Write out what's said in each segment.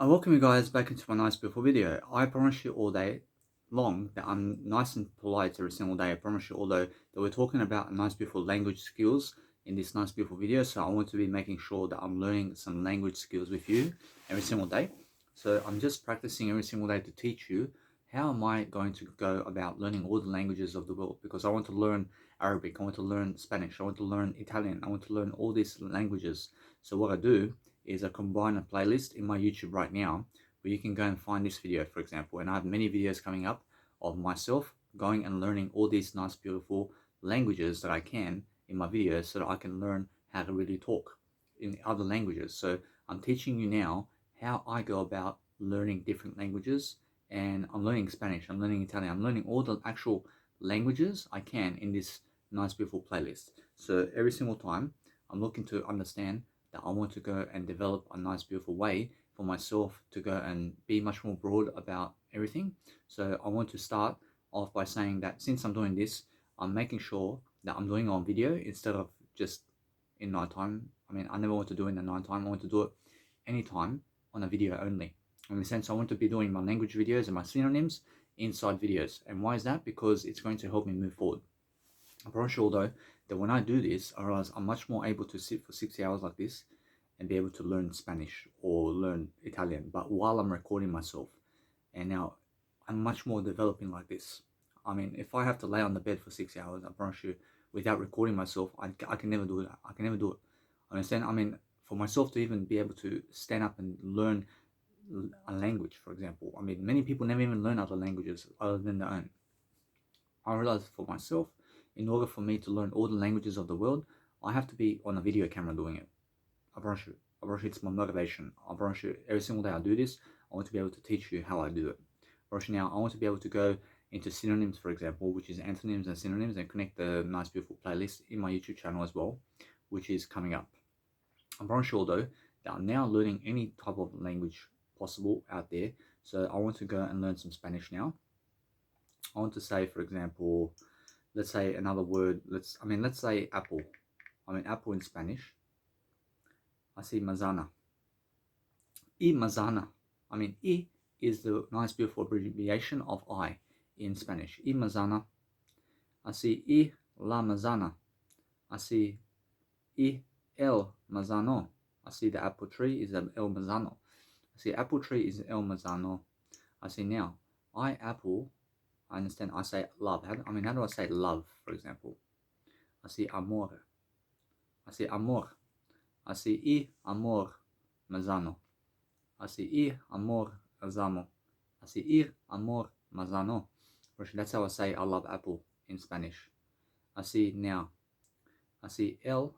I welcome you guys back into my nice beautiful video. I promise you all day long that I'm nice and polite every single day. I promise you, although that we're talking about nice beautiful language skills in this nice beautiful video, so I want to be making sure that I'm learning some language skills with you every single day. So I'm just practicing every single day to teach you how am I going to go about learning all the languages of the world, because I want to learn Arabic, I want to learn Spanish, I want to learn Italian, I want to learn all these languages. So what I do is I combine a playlist in my YouTube right now where you can go and find this video, for example, and I have many videos coming up of myself going and learning all these nice beautiful languages that I can in my videos so that I can learn how to really talk in other languages. So I'm teaching you now how I go about learning different languages, and I'm learning Spanish, I'm learning Italian, I'm learning all the actual languages I can in this nice beautiful playlist. So every single time I'm looking to understand that I want to go and develop a nice beautiful way for myself to go and be much more broad about everything. So I want to start off by saying that since I'm doing this, I'm making sure that I'm doing it on video instead of just in nighttime. I mean, I never want to do it in the nighttime. I want to do it anytime on a video only. In the sense, I want to be doing my language videos and my synonyms inside videos. And why is that? Because it's going to help me move forward. I'm pretty sure though that when I do this, I realize I'm much more able to sit for 60 hours like this and be able to learn Spanish or learn Italian, but while I'm recording myself. And now I'm much more developing like this. I mean, if I have to lay on the bed for 6 hours, I promise you, without recording myself, I can never do it. I can never do it. Understand? I mean, for myself to even be able to stand up and learn a language, for example. I mean, many people never even learn other languages other than their own. I realized for myself, in order for me to learn all the languages of the world, I have to be on a video camera doing it. I promise you. I promise you it's my motivation. I promise you every single day I do this, I want to be able to teach you how I do it. I promise you now, I want to be able to go into synonyms, for example, which is antonyms and synonyms, and connect the nice beautiful playlist in my YouTube channel as well, which is coming up. I'm pretty sure though that I'm now learning any type of language possible out there. So I want to go and learn some Spanish now. I want to say, for example, let's say another word. Let's say apple. I mean apple in Spanish. I see manzana. I manzana. I mean I is the nice beautiful abbreviation of I in Spanish. I manzana. I see I la manzana. I see I el manzano. I see the apple tree is el manzano. I see apple tree is el manzano. I see now I apple. I understand. I say love. How do I say love, for example? I see amor. I see amor. I see I amor manzano. I see I amor manzano. I see I amor manzano. That's how I say I love apple in Spanish. I see now. I see el.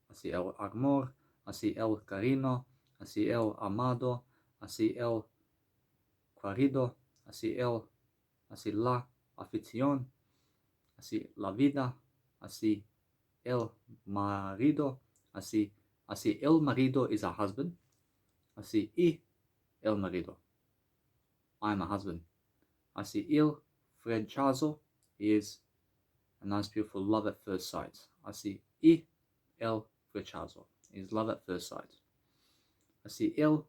I see el amor. I see el cariño. I see el amado. I see el querido. I see el. I see la afición. I see la vida. I see el marido. I see el marido is a husband. I see el marido. I'm a husband. I see il frecciazo is a nice beautiful love at first sight. I see el frecciazo is love at first sight. I see el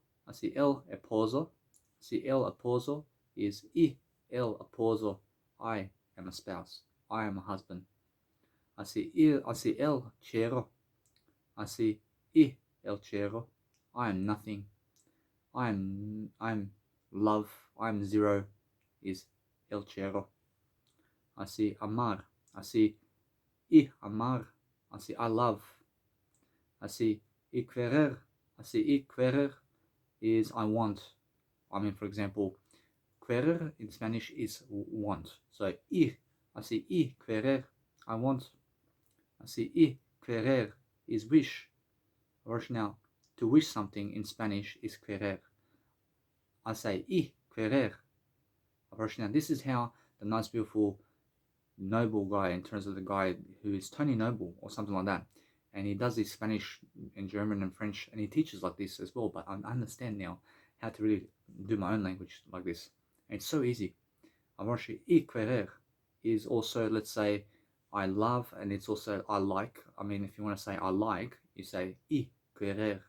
esposo. I see el esposo is el esposo. I am a spouse. I am a husband. I see el chero. I see el chero. I am nothing. I'm love. I'm zero. Is el chero. I see amar. I see amar. I see I love. I see querer. I see querer is I want. I mean, for example, querer in Spanish is want. So I see querer. I want. I see querer is wish. Now, to wish something in Spanish is querer. I say querer. Now, this is how the nice, beautiful, noble guy, in terms of the guy who is Tony Noble or something like that, and he does this Spanish and German and French, and he teaches like this as well. But I understand now how to really do my own language like this, and it's so easy. Y querer is also, let's say, I love, and it's also I like. I mean, if you want to say I like, you say y querer.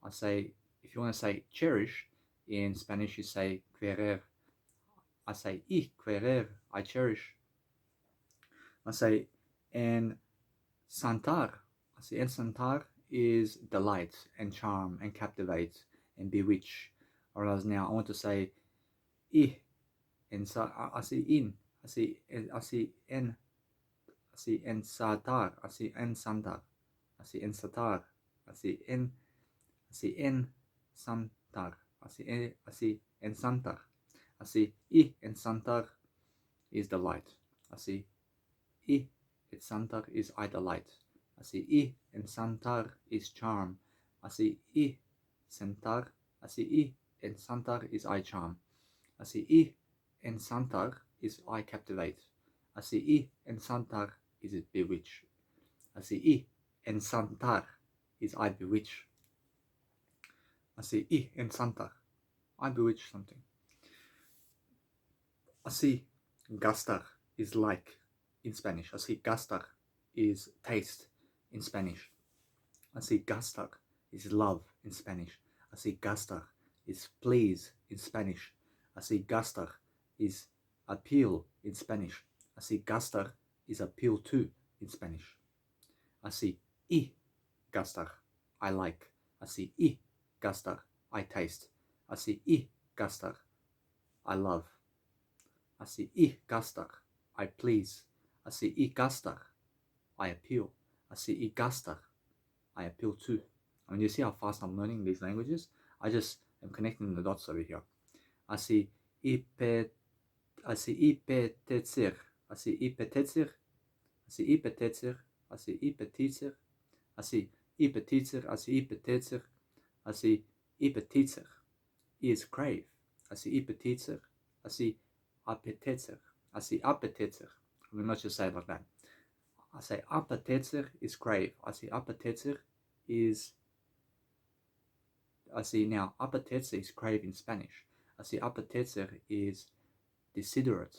I say if you want to say cherish, in Spanish you say querer. I say querer, I cherish. I say encantar. I say encantar is delight and charm and captivate and bewitch. Whereas now I want to say I, and so I say in, I say en, I say ensatar, I say ensantar, I say ensatar, I say ensantar, I say ensantar, I say ensantar is delight. I say ensantar is I delight. I say ensantar is charm. I say sentar. I say ensantar is I charm. I say ensantar is I captivate. I say ensantar is it bewitch. I say ensantar is I bewitch. I say ensantar, I bewitch something. I say gastar is like in Spanish. I say gastar is taste in Spanish. I say gastar is love in Spanish. I say gastar is please in Spanish. I say gastar is appeal in Spanish. I say gastar is appeal to in Spanish. I say gastar, I like. I say gastar, I taste. I say gastar, I love. I say gastar, I please. I say gastar, I appeal. I say gastar, I appeal to. I mean, you see how fast I'm learning these languages? I just am connecting the dots over here. I say ipet, I say ipetetzer. I say ipetetzer. I say ipetetzer. I say ipetitzer. I say ipetitzer. I say ipetitzer. I say ipetitzer is crave. I say ipetitzer. I say appetitzer. I say appetitzer. I mean, let's just say it like that. I say appetitzer is crave. I say appetitzer is. I see now appetitzer is crave in Spanish. I see appetitzer is desiderate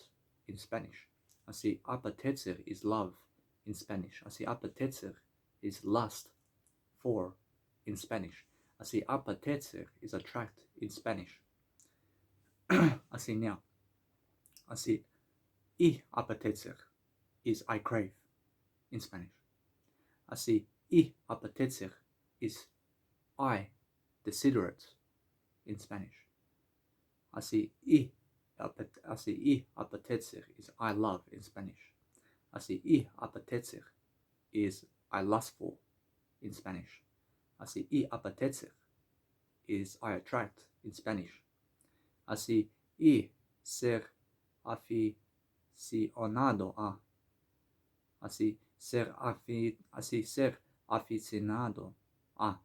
in Spanish. I see appetitzer is love in Spanish. I see appetitzer is lust for in Spanish. I see appetitzer is attract in Spanish. I see now. I see appetitzer is I crave in Spanish. I see appetitzer is I desiderate in Spanish. I see appetitzer is I love in Spanish. I see appetitzer is I lustful in Spanish. I see appetitzer is I attract in Spanish. I see ser aficionado a. I see ser aficionado a.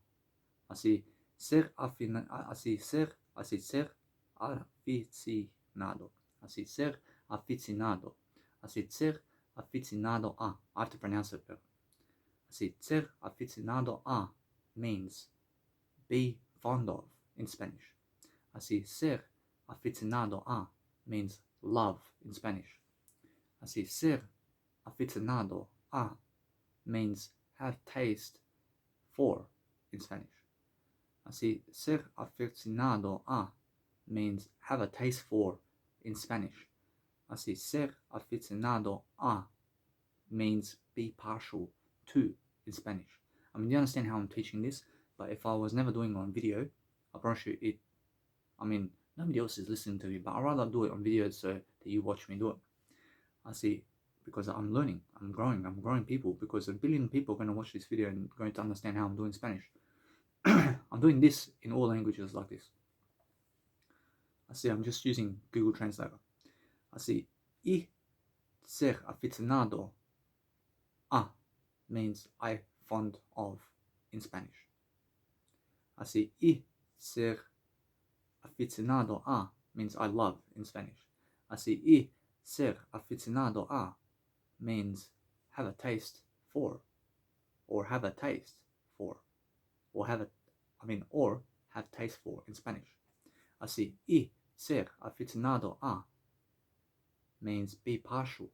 I see ser aficionado. I see ser aficionado. I see ser aficionado. I see ser aficionado a. I have to pronounce it better. I see ser aficionado a means be fond of in Spanish. I see ser aficionado a means love in Spanish. I see ser aficionado a means have taste for in Spanish. I see ser aficionado a means have a taste for in Spanish. I see ser aficionado a means be partial to in Spanish. I mean, you understand how I'm teaching this? But if I was never doing it on video, I promise you it. I mean, nobody else is listening to me, but I'd rather do it on video so that you watch me do it. I see, because I'm learning, I'm growing people, because 1 billion people are going to watch this video and going to understand how I'm doing Spanish. I'm doing this in all languages like this. I see, I'm just using Google Translator. I see, ser aficionado a means I fond of in Spanish. I see, ser aficionado a means I love in Spanish. I see, ser aficionado a means have a taste for, or have a taste for, or have taste for in Spanish. I see, ser aficionado a means be partial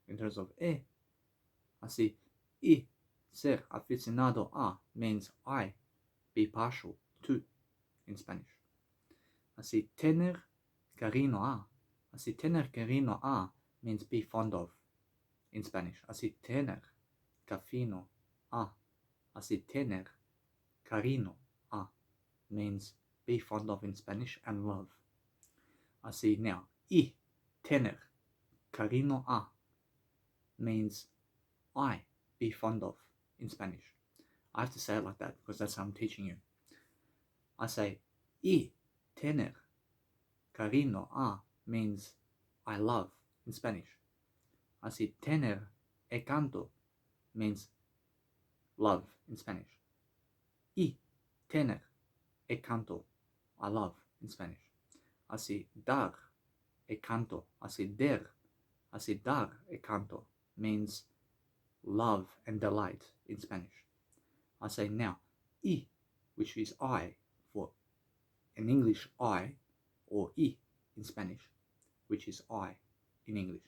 in terms of I see, ser aficionado a means I be partial to. in Spanish. Así, tener cariño a. Así, tener cariño a means be fond of in Spanish. Así, tener cariño a. Así, tener cariño a means be fond of in Spanish and love. Así, now, y tener cariño a means I be fond of in Spanish. I have to say it like that because that's how I'm teaching you. I say, y tener cariño a means I love in Spanish. Así, tener encanto means love in Spanish. Y tener encanto, I love in Spanish. Así, dar encanto, así dar encanto means love and delight in Spanish. I say now, y, which is I for in English I, or y in Spanish, which is I in English.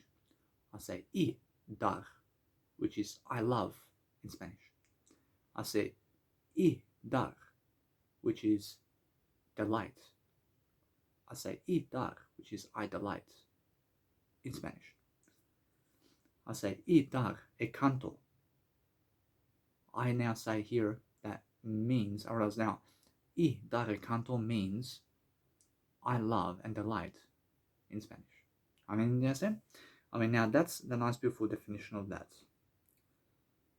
I say y dar, which is I love in Spanish. I say y dar, which is delight. I say y dar, which is I delight in Spanish. I say y dar encanto. I now say here that means, or else now, y dar encanto means I love and delight in Spanish. Now that's the nice, beautiful definition of that.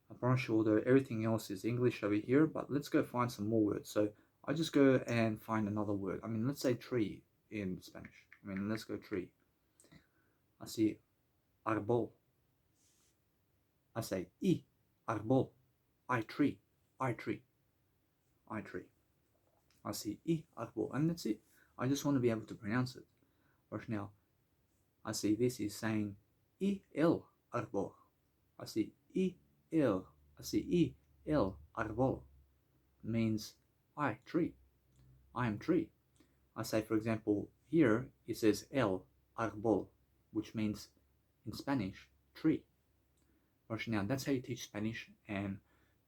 I promise you, although everything else is English over here, but let's go find some more words. So I just go and find another word. Let's say tree in Spanish. Let's go tree. I see árbol. I say y árbol. I tree. I tree. I tree. I see y árbol. And that's it. I just want to be able to pronounce it. Right now, I see this is saying y el árbol. I see y el. I see y el árbol means I tree. I am tree. I say, for example, here it says el árbol, which means in Spanish tree. Right now, that's how you teach Spanish and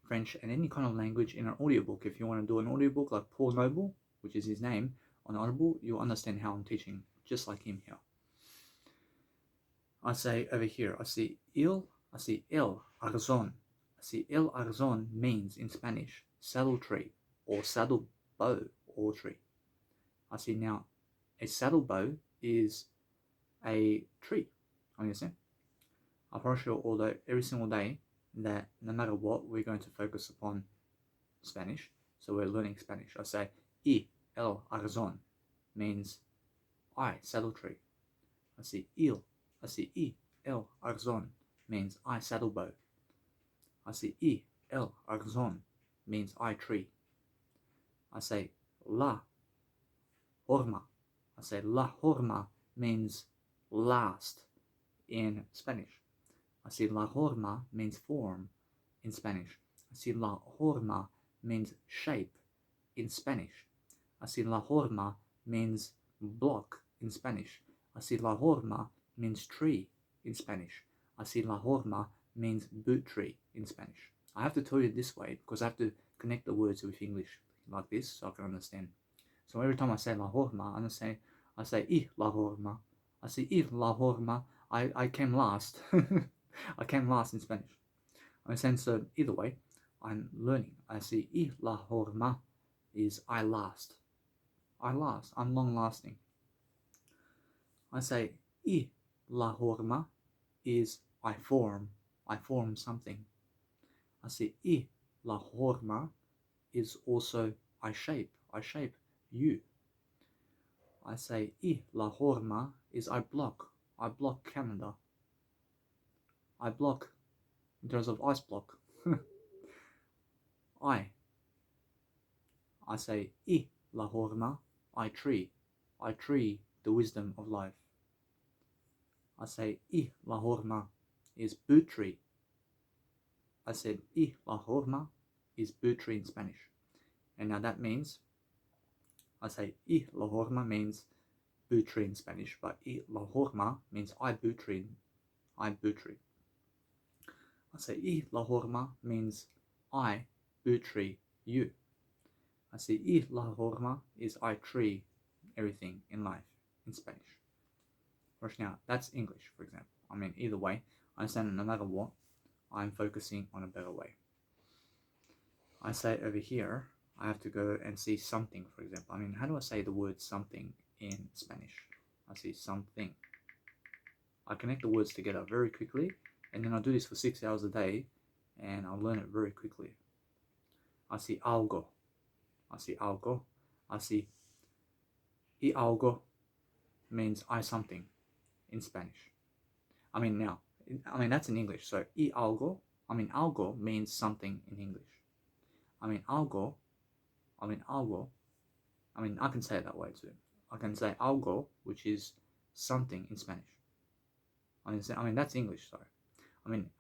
French and any kind of language in an audiobook. If you want to do an audiobook like Paul Noble, which is his name, on Audible, you'll understand how I'm teaching, just like him here. I say over here, I see el arzón. I see el arzón means in Spanish saddle tree or saddle bow or tree. I see now a saddle bow is a tree. Understand? I promise you, although every single day, that no matter what, we're going to focus upon Spanish. So we're learning Spanish. I say y el arzón means I saddle tree. I see y el arzón means I saddle bow. I see y el arzón means I tree. I say la horma. I say la horma means last in Spanish. I see la horma means form in Spanish. I see la horma means shape in Spanish. I see la horma means block in Spanish. I see la horma means tree in Spanish. I see la horma means boot tree in Spanish. I have to tell you this way because I have to connect the words with English like this so I can understand. So every time I say la horma, I say y la horma. I say y la horma. I came last. I came last in Spanish. So either way, I'm learning. I see y la horma is I last. I last. I'm long lasting. I say y la horma is I form. I form something. I say y la horma is also I shape. I shape you. I say y la horma is I block. I block Canada. I block in terms of ice block. I say y la horma, I tree. I tree the wisdom of life. I say y la horma is boot tree. I said y la horma is boot tree in Spanish. And now that means, I say y la horma means boot tree in Spanish, but y la horma means I boot tree. I boot tree. I say y la horma means I boot tree you. Así, y la forma is I tree everything in life in Spanish. First, now, that's English, for example. I mean, either way, I understand no matter what, I'm focusing on a better way. I say over here, I have to go and see something, for example. I mean, how do I say the word something in Spanish? I see something. I connect the words together very quickly, and then I do this for 6 hours a day, and I'll learn it very quickly. I see algo. I see algo. I see y algo means I something in Spanish. I mean, that's in English. So y algo, algo means something in English. Algo, I can say it that way too. I can say algo, which is something in Spanish. That's English, sorry.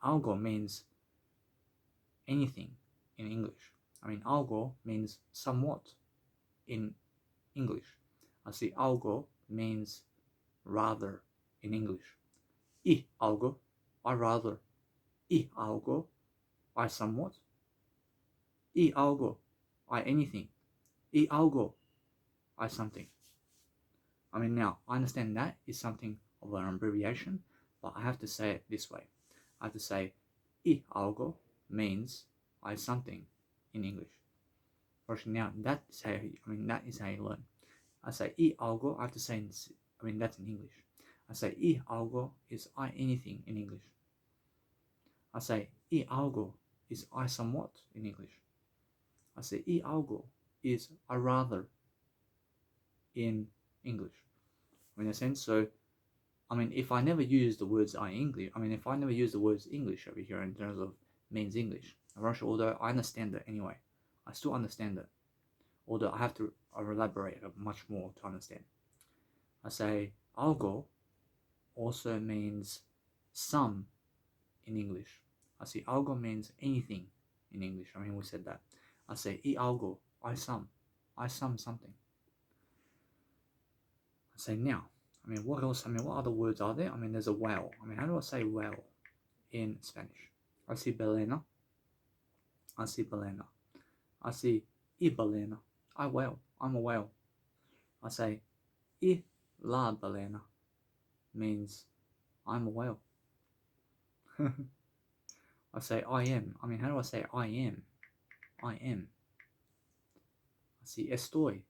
Algo means anything in English. Algo means somewhat in English. I see algo means rather in English. Y algo, I rather. Y algo, I somewhat. Y algo, I anything. Y algo, I something. Now, I understand that is something of an abbreviation, but I have to say it this way. I have to say, y algo means I something in English. First, now, that is how you learn. I say, y algo, I have to say, that's in English. I say, y algo is I anything in English. I say, y algo is I somewhat in English. I say, y algo is I rather in English. In a sense, so, if I never use the words if I never use the words English over here in terms of means English, although I understand it anyway, I still understand it, although I have to elaborate much more to understand. I say, algo also means some in English. I see algo means anything in English. We said that. I say, y algo, I some something. I say now. What else? What other words are there? There's a whale. How do I say whale in Spanish? I see balena. I see balena. I see y balena. I whale. I'm a whale. I say y la balena means I'm a whale. I say I am. How do I say I am? I am. I see estoy.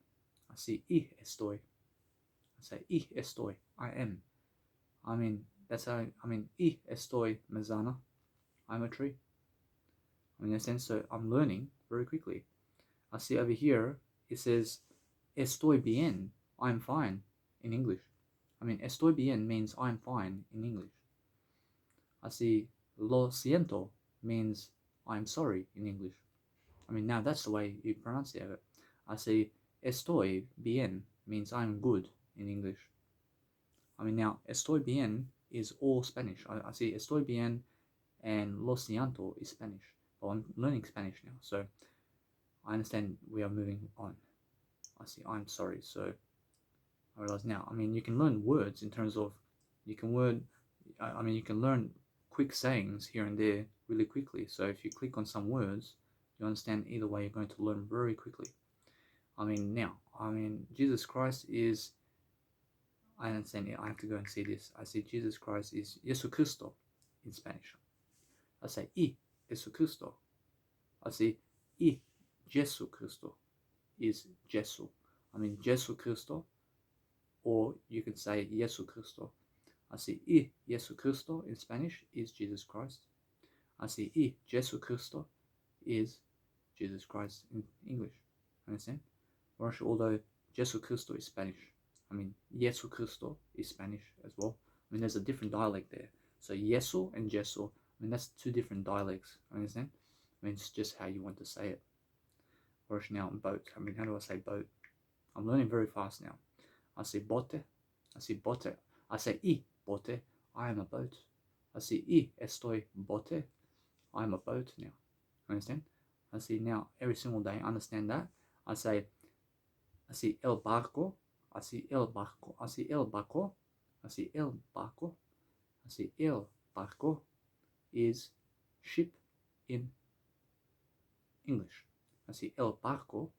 I see y estoy. I say y estoy. I am. That's how. Y estoy manzana. I'm a tree. In a sense, so I'm learning very quickly. I see over here it says estoy bien. I'm fine in English. Estoy bien means I'm fine in English. I see lo siento means I'm sorry in English. Now that's the way you pronounce it. I see estoy bien means I'm good in English. Now estoy bien is all Spanish. I see estoy bien and lo siento is Spanish. But I'm learning Spanish now, so I understand we are moving on. I see I'm sorry, so I realize now. You can learn words in terms of you can learn quick sayings here and there really quickly. So if you click on some words, you understand either way. You're going to learn very quickly. Jesus Christ is. I understand it. I have to go and see this. I see Jesus Christ is Jesucristo in Spanish. I say y Jesucristo. I see y Jesucristo is Jesu. Jesucristo, or you can say Jesucristo. I see y Jesucristo in Spanish is Jesus Christ. I see y Jesucristo is Jesus Christ in English. Understand? Although Jesucristo is Spanish. Jesucristo is Spanish as well. There's a different dialect there. So Jesu and Jesu, that's two different dialects. Understand? It's just how you want to say it. Whereas now boat. How do I say boat? I'm learning very fast now. I say bote. I see bote. I say y bote. I am a boat. I see y estoy bote. I am a boat now. Understand? I see now every single day. Understand that? I see el barco. I see el barco. I see el barco. I see el barco. I see el barco is ship in English. I see el barco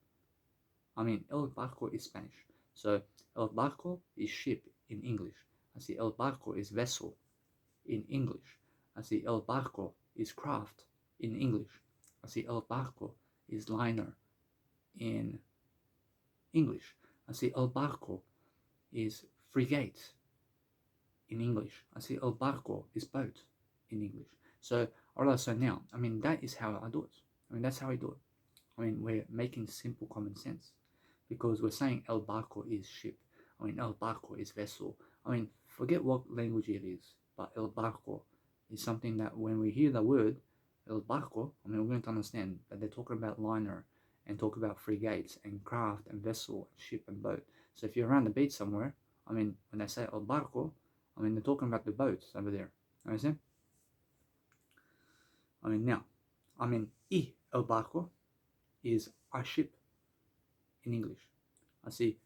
I mean, el barco is Spanish. So el barco is ship in English. Así, el barco is vessel in English. Así, el barco is craft in English. Así, el barco is liner in English. Así, el barco is frigate in English. Así, el barco is boat in English. So, alright, so now, I mean, that is how I do it. I mean, that's how I do it. I mean, we're making simple common sense because we're saying el barco is ship. I mean, el barco is vessel. I mean, forget what language it is, but el barco is something that when we hear the word el barco, I mean, we're going to understand that they're talking about liner and talk about frigates and craft and vessel and ship and boat. So if you're around the beach somewhere, I mean, when they say el barco, I mean, they're talking about the boats over there. Understand? I mean, now, I mean, el barco is a ship in English. Así,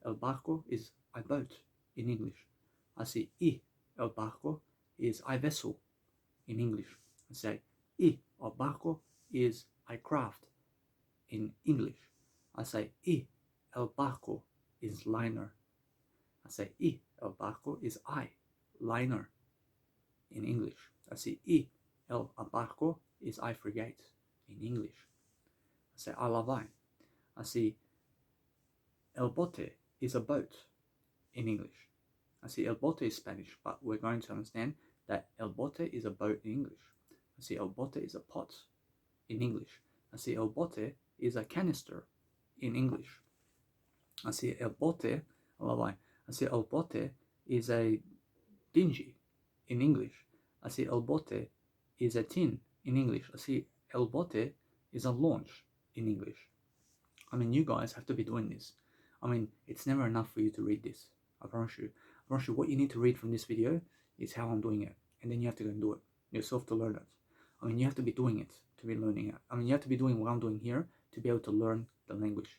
el barco is a boat in English. Así, el barco is a vessel in English. I say, el barco is a craft in English. I say, el barco is liner. I say, el barco is liner in English. I say, el barco is a frigate in English. I say, I love I. I see, el bote is a boat in English. I see, el bote is Spanish, but we're going to understand that el bote is a boat in English. I see, el bote is a pot in English. I see, el bote is a canister in English. I see, el bote, I see, el bote is a dingy in English. I see, el bote is a tin in English. I see, el bote is a launch in English. I mean, you guys have to be doing this. I mean, it's never enough for you to read this. I promise you. I promise you what you need to read from this video is how I'm doing it. And then you have to go and do it yourself to learn it. I mean, you have to be doing it to be learning it. I mean, you have to be doing what I'm doing here to be able to learn the language.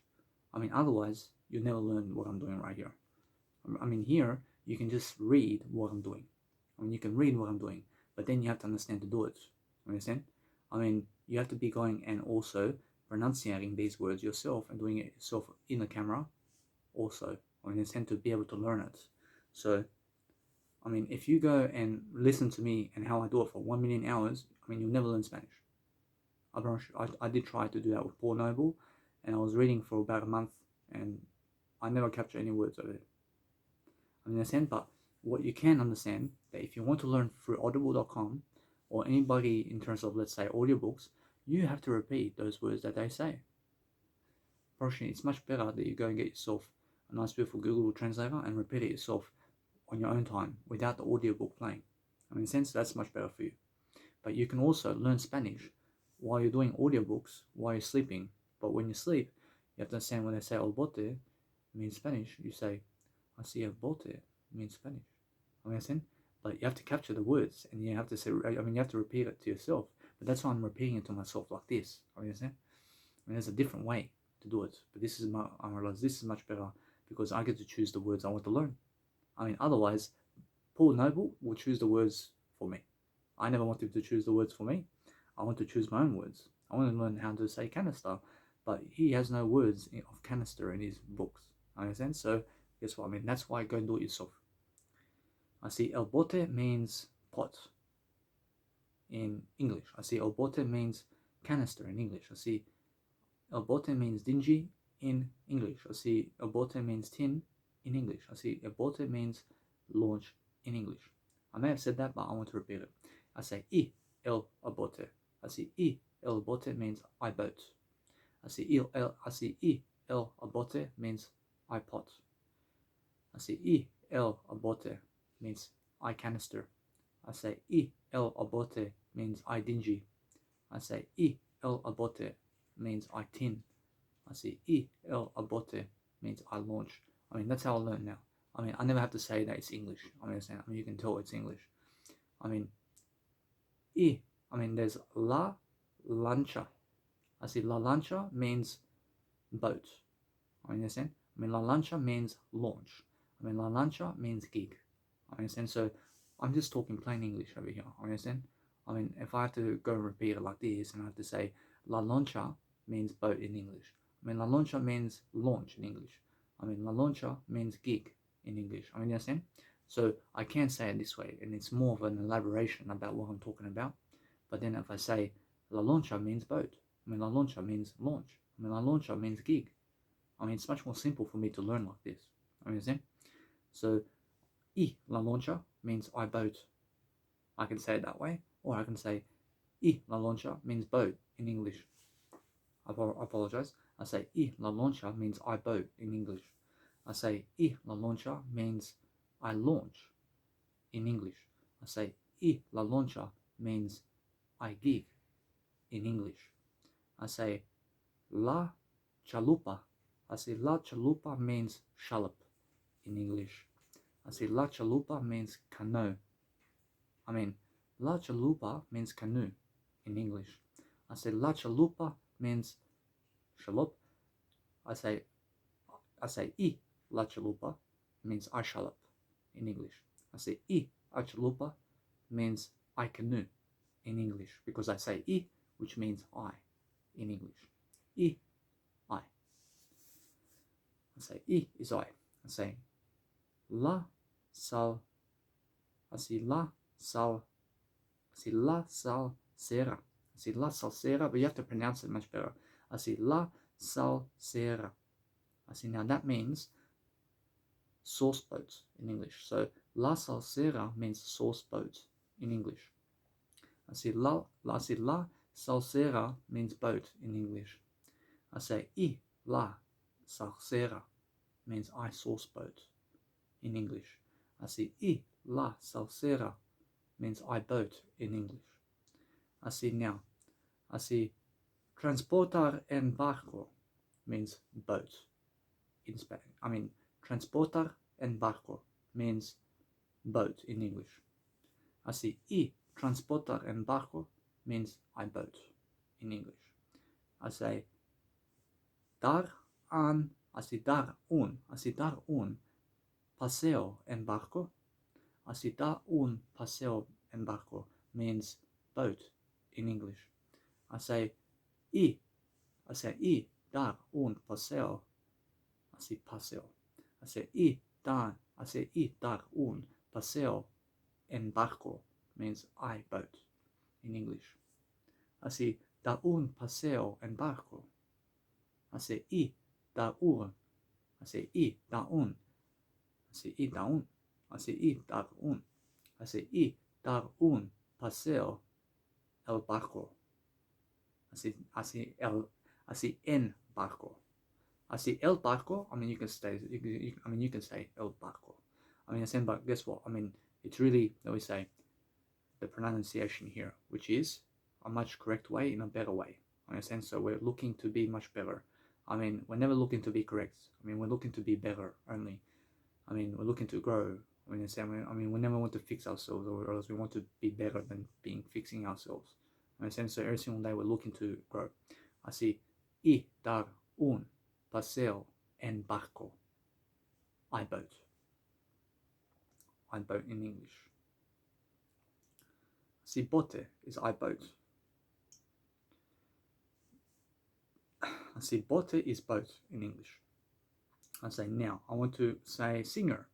I mean, otherwise, you never learn what I'm doing right here. I mean, here, you can just read what I'm doing. I mean, you can read what I'm doing, but then you have to understand to do it. Understand? I mean, you have to be going and also pronunciating these words yourself and doing it yourself in the camera also. I mean, understand to be able to learn it. So, I mean, if you go and listen to me and how I do it for 1 million hours, I mean, you'll never learn Spanish. I promise you. I did try to do that with Paul Noble, and I was reading for about a month, and I never captured any words of it. I mean, understand, but what you can understand, that if you want to learn through audible.com, or anybody in terms of, let's say, audiobooks, you have to repeat those words that they say. Personally, it's much better that you go and get yourself a nice beautiful Google Translator and repeat it yourself on your own time without the audiobook playing. I mean, in a sense, that's much better for you. But you can also learn Spanish while you're doing audiobooks, while you're sleeping. But when you sleep, you have to understand when they say el bote means Spanish, you say, I see el bote means Spanish. I mean, understand? But you have to capture the words and you have to say, I mean, you have to repeat it to yourself. But that's why I'm repeating it to myself like this. I mean, understand? I mean, there's a different way to do it. But this is I realize this is much better because I get to choose the words I want to learn. I mean, otherwise, Paul Noble will choose the words for me. I never want him to choose the words for me. I want to choose my own words. I want to learn how to say canister, but he has no words of canister in his books. Understand? So, guess what? I mean, that's why go and do it yourself. I see el bote means pot in English. I see el bote means canister in English. I see el bote means dingy in English. I see el bote means tin in English. I see el bote means launch in English. I may have said that, but I want to repeat it. I say el bote. I see el bote means I boat. I see el bote means I pot. I see el bote means I canister. I say el bote means I dingy. I say el bote means I tin. I see el bote means I launch. I mean, that's how I learn now. I mean, I never have to say that it's English. I mean, you can tell it's English. I mean, there's la lancha. I see la lancha means boat. I understand? I mean, la lancha means launch. I mean, la lancha means gig. I understand? So, I'm just talking plain English over here. I understand? I mean, if I have to go and repeat it like this, and I have to say la lancha means boat in English. I mean, la loncha means launch in English. I mean, la loncha means gig in English. I mean, you understand? So I can say it this way, and it's more of an elaboration about what I'm talking about. But then if I say la loncha means boat, I mean, la loncha means launch. I mean, la loncha means gig. I mean, it's much more simple for me to learn like this. I mean, understand? So, I la loncha means I boat. I can say it that way, or I can say I la loncha means boat in English. I apologize. I say I la loncha means I boat in English. I say I la loncha means I launch in English. I say I la loncha means I gig in English. I say la chalupa. I say la chalupa means shallop in English. I say la chalupa means canoe. I mean, la chalupa means canoe in English. I say la chalupa means shallop. I say I la chalupa means I shallop in English. I say I chalupa means I canoe in English because I say I, which means I in English. I. I say I is I. I say la sal. I say la sal. I say la salsera. I say la salsera, but you have to pronounce it much better. I say la salsera. I see, now that means sauce boat in English. So la salsera means sauce boat in English. I say la salsera means boat in English. I say I la salsera means I sauce boat in English. I say I la salsera means I boat in English. I see now. I see transportar en barco means boat in Spanish. I mean, transportar en barco means boat in English. I see I transportar en barco means I boat in English. I say dar an. I see dar un paseo en barco. I see dar un paseo en barco means boat in English. I say I dar un paseo. I say paseo. I say I dar un paseo en barco means I boat in English. I say dar un paseo en barco. I say I dar un. I say I dar un. I say I dar un. I say I dar un. I say I dar un paseo el barco. I say en barco. I see el barco. I mean, you can say el barco. I mean, but guess what? I mean, it's really, let me say, the pronunciation here, which is a much correct way in a better way. Understand? So we're looking to be much better. I mean, we're never looking to be correct. I mean, we're looking to be better only. I mean, we're looking to grow. I mean, we never want to fix ourselves, or else we want to be better than fixing ourselves. Understand? So every single day we're looking to grow. I see I dar un paseo en barco. I boat. I boat in English. See, bote is I boat. I see, bote is boat in English. I say now. I want to say singer.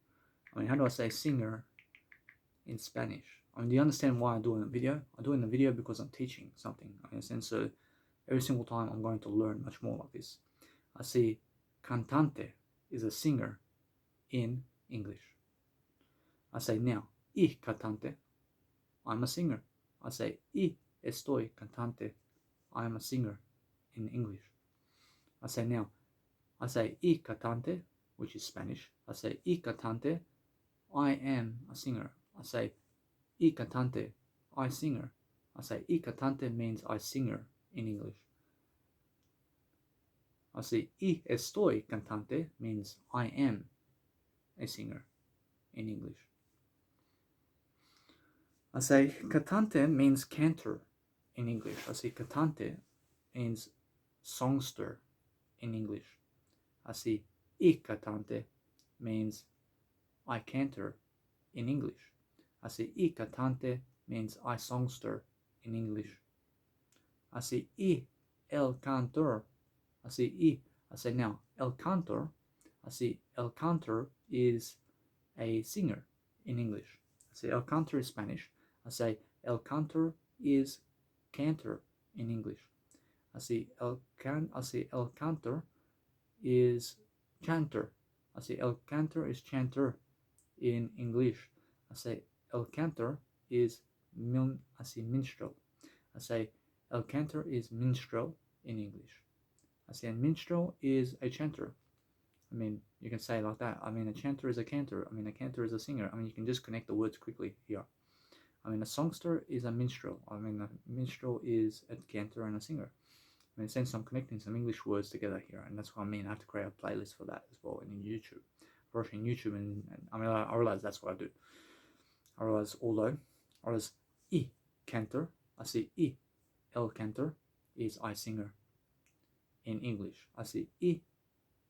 I mean, how do I say singer in Spanish? I mean, do you understand why I'm doing a video? I'm doing the video because I'm teaching something. I understand. So every single time I'm going to learn much more like this. I see cantante is a singer in English. I say now, y cantante, I'm a singer. I say, y estoy cantante, I am a singer in English. I say now, I say, y cantante, which is Spanish. I say, y cantante, I am a singer. I say, y cantante, I singer. I say, y cantante means I singer in English. I say, y estoy cantante means I am a singer in English. I say cantante means cantor in English. I say cantante means songster in English. I say y cantante means I cantor in English. I say y cantante means I songster in English. I say y el cantor. I say y I say now, el cantor, I see el cantor is a singer in English. I say el cantor is Spanish. I say el cantor is cantor in English. I say el cantor is chanter. I say el cantor is chanter in English. I say el cantor is minstrel. I say el cantor is minstrel in English. I say a minstrel is a chanter. I mean, you can say it like that. I mean, a chanter is a cantor. I mean, a cantor is a singer. I mean, you can just connect the words quickly here. I mean, a songster is a minstrel. I mean, a minstrel is a cantor and a singer. I mean, since I'm connecting some English words together here, and that's what I mean. I have to create a playlist for that as well, and in YouTube. Watching YouTube, and I mean, I realize that's what I do. I realize I cantor, I see el cantor is I singer in English. I see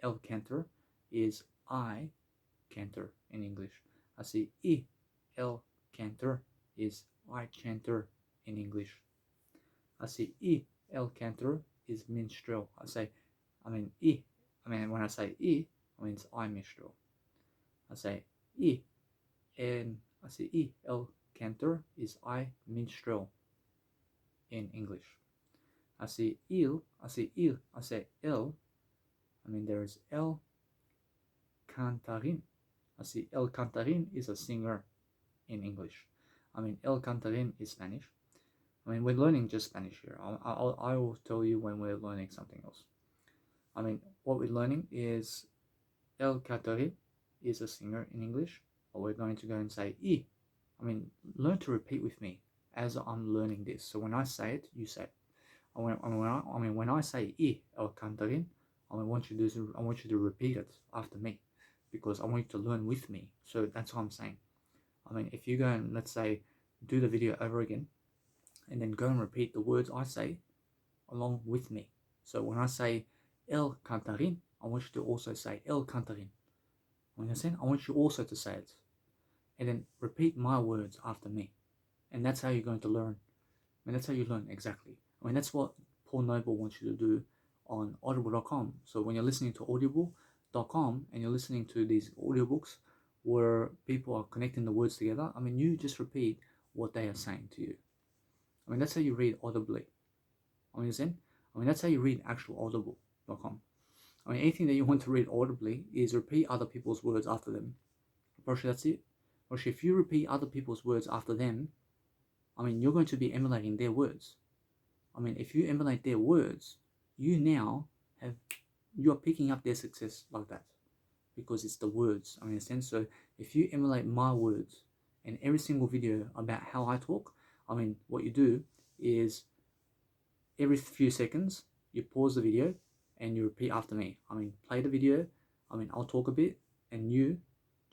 el cantor is I cantor in English. I see el cantor is I chanter in English. I see el cantor is minstrel. When I say I means I minstrel. I say and I see el cantor is I minstrel in English. I say el, I say el, there is el cantarin. I see el cantarin is a singer in English. El cantarin is Spanish. We're learning just Spanish here. I will tell you when we're learning something else. What we're learning is el cantarin is a singer in English. Or we're going to go and say learn to repeat with me as I'm learning this. So when I say it, you say it. When I say el cantarin, I want you to repeat it after me, because I want you to learn with me. So that's what I'm saying. If you go and, let's say, do the video over again, and then go and repeat the words I say along with me. So when I say el cantarin, I want you to also say el cantarin. Understand? I want you also to say it, and then repeat my words after me. And that's how you're going to learn. That's how you learn exactly. That's what Paul Noble wants you to do on audible.com. So when you're listening to audible.com and you're listening to these audiobooks where people are connecting the words together, you just repeat what they are saying to you. That's how you read audibly. Understand? That's how you read actual audible.com. Anything that you want to read audibly is repeat other people's words after them. That's it. If you repeat other people's words after them, you're going to be emulating their words. If you emulate their words, you are picking up their success like that, because it's the words. Understand? So if you emulate my words in every single video about how I talk, what you do is every few seconds you pause the video and you repeat after me. Play the video. I'll talk a bit and you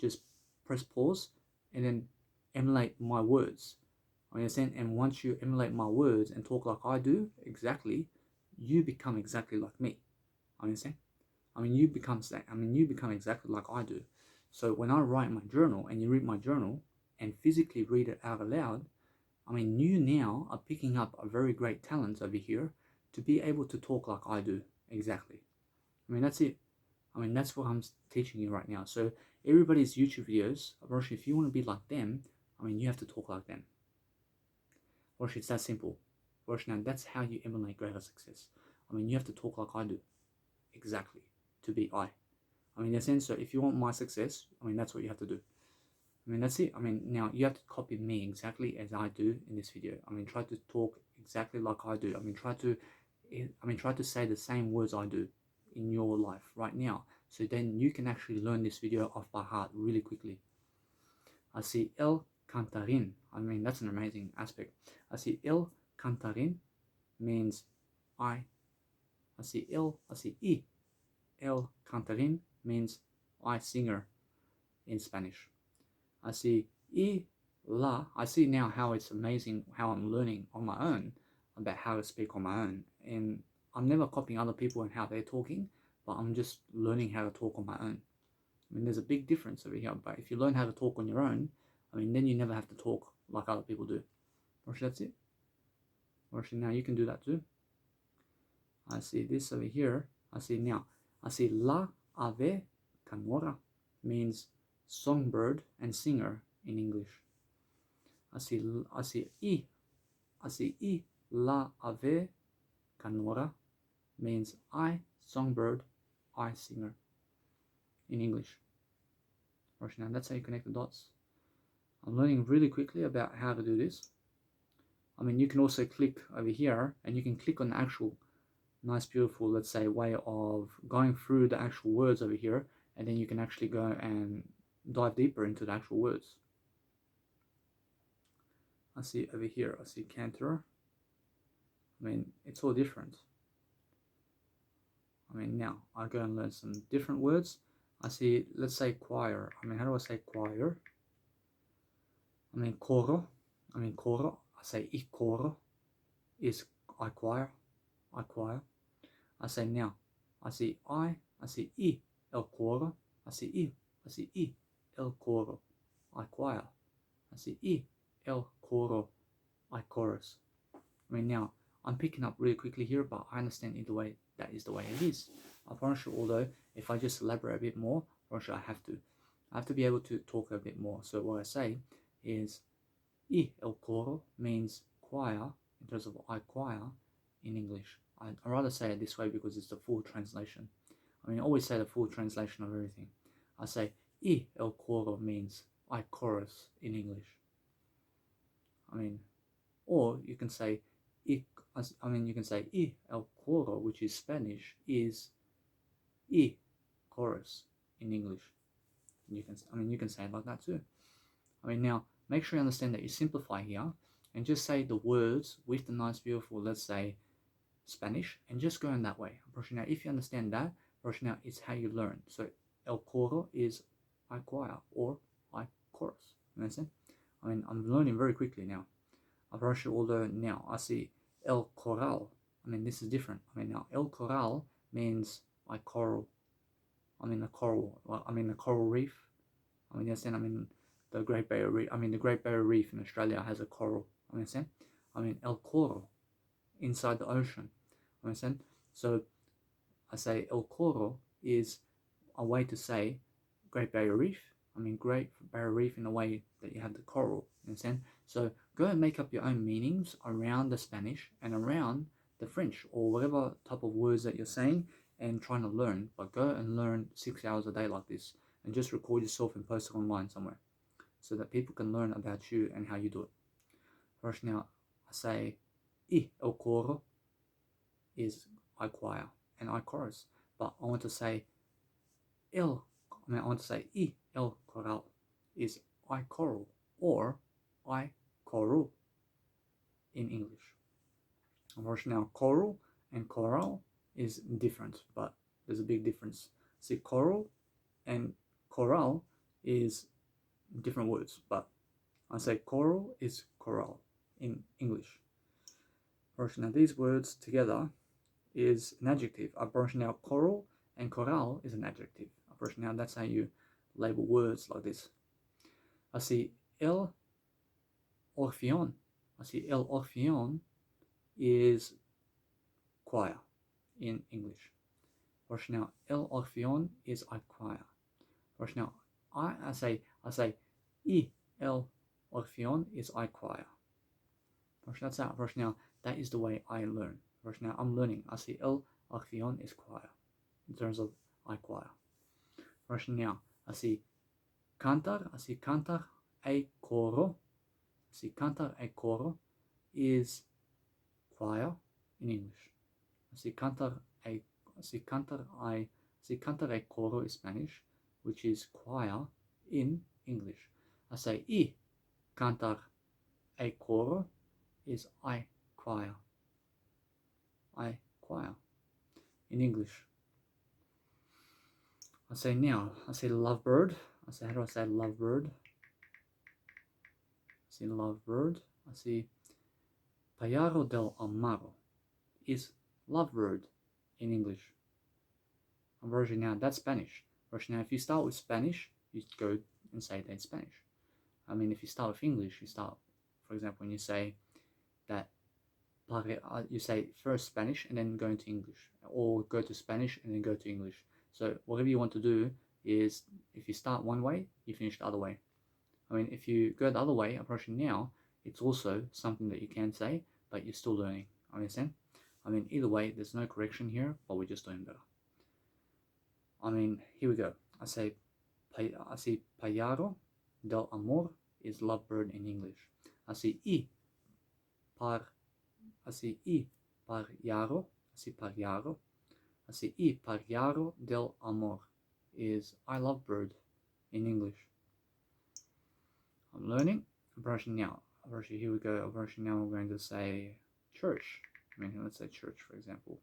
just press pause and then emulate my words. Understand? And once you emulate my words and talk like I do exactly, you become exactly like me. Understand? You become exactly like I do. So when I write my journal and you read my journal and physically read it out aloud, you now are picking up a very great talent over here to be able to talk like I do exactly. That's it. That's what I'm teaching you right now. So everybody's YouTube videos, if you want to be like them, you have to talk like them. It's that simple. Now that's how you emulate greater success. You have to talk like I do exactly to be I. In a sense, so if you want my success, that's what you have to do. That's it. Now you have to copy me exactly as I do in this video. Try to talk exactly like I do. Try to say the same words I do in your life right now. So then you can actually learn this video off by heart really quickly. I see el cantarin. That's an amazing aspect. I see el cantarin means I. I see I. El cantarin means I singer in Spanish. I see la. I see now how it's amazing how I'm learning on my own about how to speak on my own. And I'm never copying other people and how they're talking, but I'm just learning how to talk on my own. There's a big difference over here. But if you learn how to talk on your own, then you never have to talk like other people do. That's it. Now you can do that too. I see this over here. I see la ave canora means songbird and singer in English. Así I la ave canora means I songbird, I singer in English. Now that's how you connect the dots. I'm learning really quickly about how to do this. I mean, you can also click over here and you can click on the actual nice, beautiful, let's say, way of going through the actual words over here, and then you can actually go and dive deeper into the actual words. I see over here, I see cantor. I mean, it's all different. I mean, now I go and learn some different words. I see, let's say choir. I mean, how do I say choir? I mean, coro. I mean, coro. I say I coro is I choir. I choir. I say now. I see I see I el coro. I see I el coro. I choir. I see I el coro. I chorus. I mean, now I'm picking up really quickly here, but I understand either way that is the way it is. I promise you, although if I just elaborate a bit more, I promise you I have to be able to talk a bit more. So what I say is I el coro means choir in terms of I choir in English. I'd rather say it this way because it's the full translation. I mean, I always say the full translation of everything. I say I el coro means I chorus in English. I mean, or you can say you can say I el coro, which is Spanish, is I chorus in English. You can say it like that too. I mean, now make sure you understand that you simplify here and just say the words with the nice, beautiful, let's say, Spanish, and just go in that way. Now, if you understand that, now it's how you learn. So el coro is I choir or I chorus. You understand? I mean, I'm learning very quickly now. I've actually although now I see el coral. I mean, this is different. I mean, now el coral means I coral. I mean the coral. I mean the coral reef. I mean, you understand? I mean the Great Barrier Reef. I mean the Great Barrier Reef in Australia has a coral. Understand? I mean el coral, inside the ocean. Understand? So I say el coral is a way to say Great Barrier Reef. I mean Great Barrier Reef in a way that you have the coral. Understand? So go and make up your own meanings around the Spanish and around the French or whatever type of words that you're saying and trying to learn. But go and learn 6 hours a day like this and just record yourself and post it online somewhere so that people can learn about you and how you do it. First now, I say I el coro is I choir and I chorus, but I want to say I want to say I el coral is I choral or I choral in English. Unfortunately, now choral and choral is different, but there's a big difference. See, choral and choral is different words, but I say choral is choral in English. Now these words together is an adjective. Now choral and choral is an adjective. Now that's how you label words like this. I see el orfeón. I see el orfeón is choir in English. Now el orfeón is I choir. Now I say I el orfeón is I choir. That's that. Now that is the way I learn. Now I'm learning. I see el orfeón is choir in terms of I choir. Now I see cantar. I see cantar a coro. I see cantar a coro is choir in English. I see cantar a coro is Spanish, which is choir in English. I say I cantar a coro is I choir. I choir in English. I say now, I say lovebird. I say, how do I say lovebird? I see lovebird. I see Payaro del Amaro is lovebird in English. Version now, that's Spanish. Version now, if you start with Spanish, you go and say that in Spanish. I mean, if you start with English, you start, for example, when you say that, you say first Spanish and then go into English, or go to Spanish and then go to English. So whatever you want to do is, if you start one way, you finish the other way. I mean, if you go the other way, approaching now, it's also something that you can say, but you're still learning. Understand? I mean, either way, there's no correction here, but we're just doing better. I mean, here we go. I say Payaro del amor is lovebird in English. I say par, I say pariaro, I say pariaro. I say pariaro del amor is I love bird in English. I'm learning. I'm brushing now. Here we go. I'm brushing now. We're going to say church. I mean, let's say church, for example.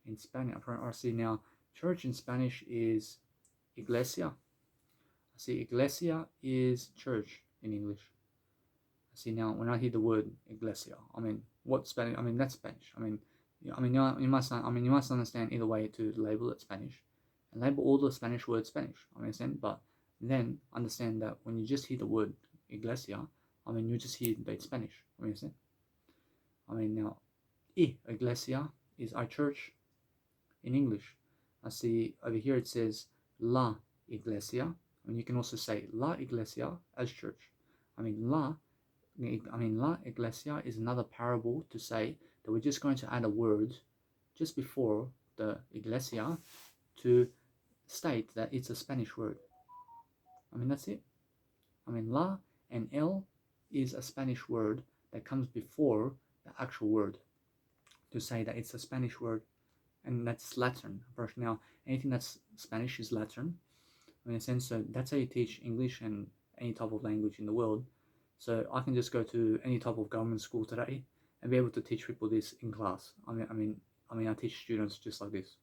In Spanish, I see now church in Spanish is iglesia. I see iglesia is church in English. I see now when I hear the word iglesia, I mean, what Spanish? I mean, that's Spanish. You must understand either way to label it Spanish, and label all the Spanish words Spanish. I understand, but then understand that when you just hear the word iglesia, I mean, you just hear that it's Spanish. I understand. I mean, now, iglesia is our church in English. I see over here it says la iglesia. I mean, you can also say la iglesia as church. I mean, la iglesia is another parable to say that we're just going to add a word just before the iglesia to state that it's a Spanish word. I mean, that's it. I mean, la and el is a Spanish word that comes before the actual word to say that it's a Spanish word, and that's Latin. Now, anything that's Spanish is Latin. In a sense, so that's how you teach English and any type of language in the world. So I can just go to any type of government school today and be able to teach people this in class. I teach students just like this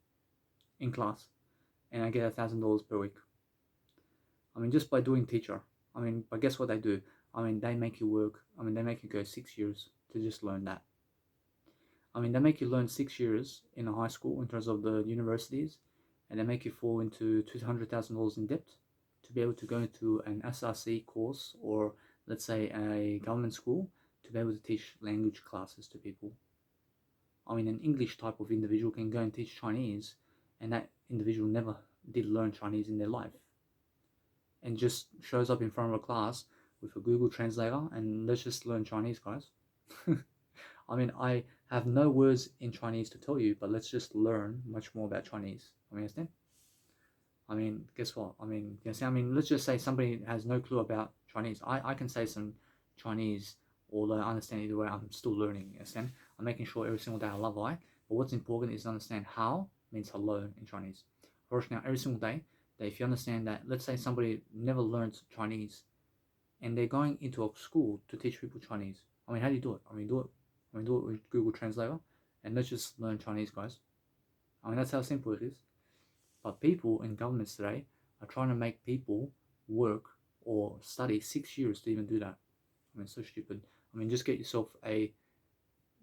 in class, and I get $1,000 per week. I mean, just by doing teacher. I mean, but guess what they do? I mean, they make you work. I mean, they make you go 6 years to just learn that. I mean, they make you learn 6 years in a high school in terms of the universities, and they make you fall into $200,000 in debt to be able to go into an SRC course, or let's say a government school, to be able to teach language classes to people. I mean, an English type of individual can go and teach Chinese, and that individual never did learn Chinese in their life, and just shows up in front of a class with a Google Translator and let's just learn Chinese, guys. I mean, I have no words in Chinese to tell you, but let's just learn much more about Chinese. I mean, understand? I mean, guess what? I mean, let's just say somebody has no clue about Chinese. I can say some Chinese, although I understand either way, I'm still learning, understand? I'm making sure every single day I love I, but what's important is to understand how means hello in Chinese. Of course, now, every single day, that if you understand that, let's say somebody never learned Chinese, and they're going into a school to teach people Chinese. I mean, how do you do it? I mean, do it with Google Translator, and let's just learn Chinese, guys. I mean, that's how simple it is. But people in governments today are trying to make people work or study 6 years to even do that. I mean, it's so stupid. I mean, just get yourself a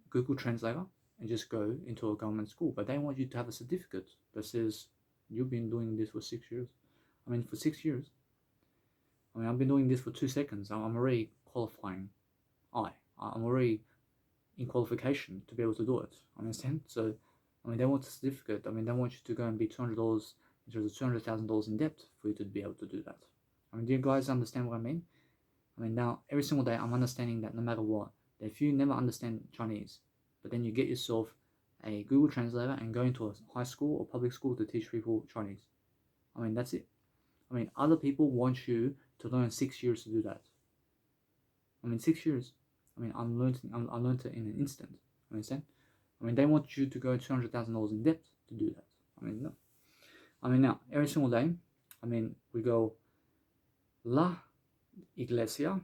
Google Translator and just go into a government school. But they want you to have a certificate that says you've been doing this for 6 years. I mean, for 6 years. I mean, I've been doing this for 2 seconds. I'm already qualifying. I'm already in qualification to be able to do it. Understand? So, I mean, they want a certificate. I mean, they want you to go and be $200 in terms of $200,000 in debt for you to be able to do that. I mean, do you guys understand what I mean? I mean, now, every single day, I'm understanding that no matter what, that if you never understand Chinese, but then you get yourself a Google Translator and go into a high school or public school to teach people Chinese. I mean, that's it. I mean, other people want you to learn 6 years to do that. I mean, 6 years. I mean, I learned it in an instant. Understand? I mean, they want you to go $200,000 in debt to do that. I mean, no. I mean, now, every single day, I mean, we go, La Iglesia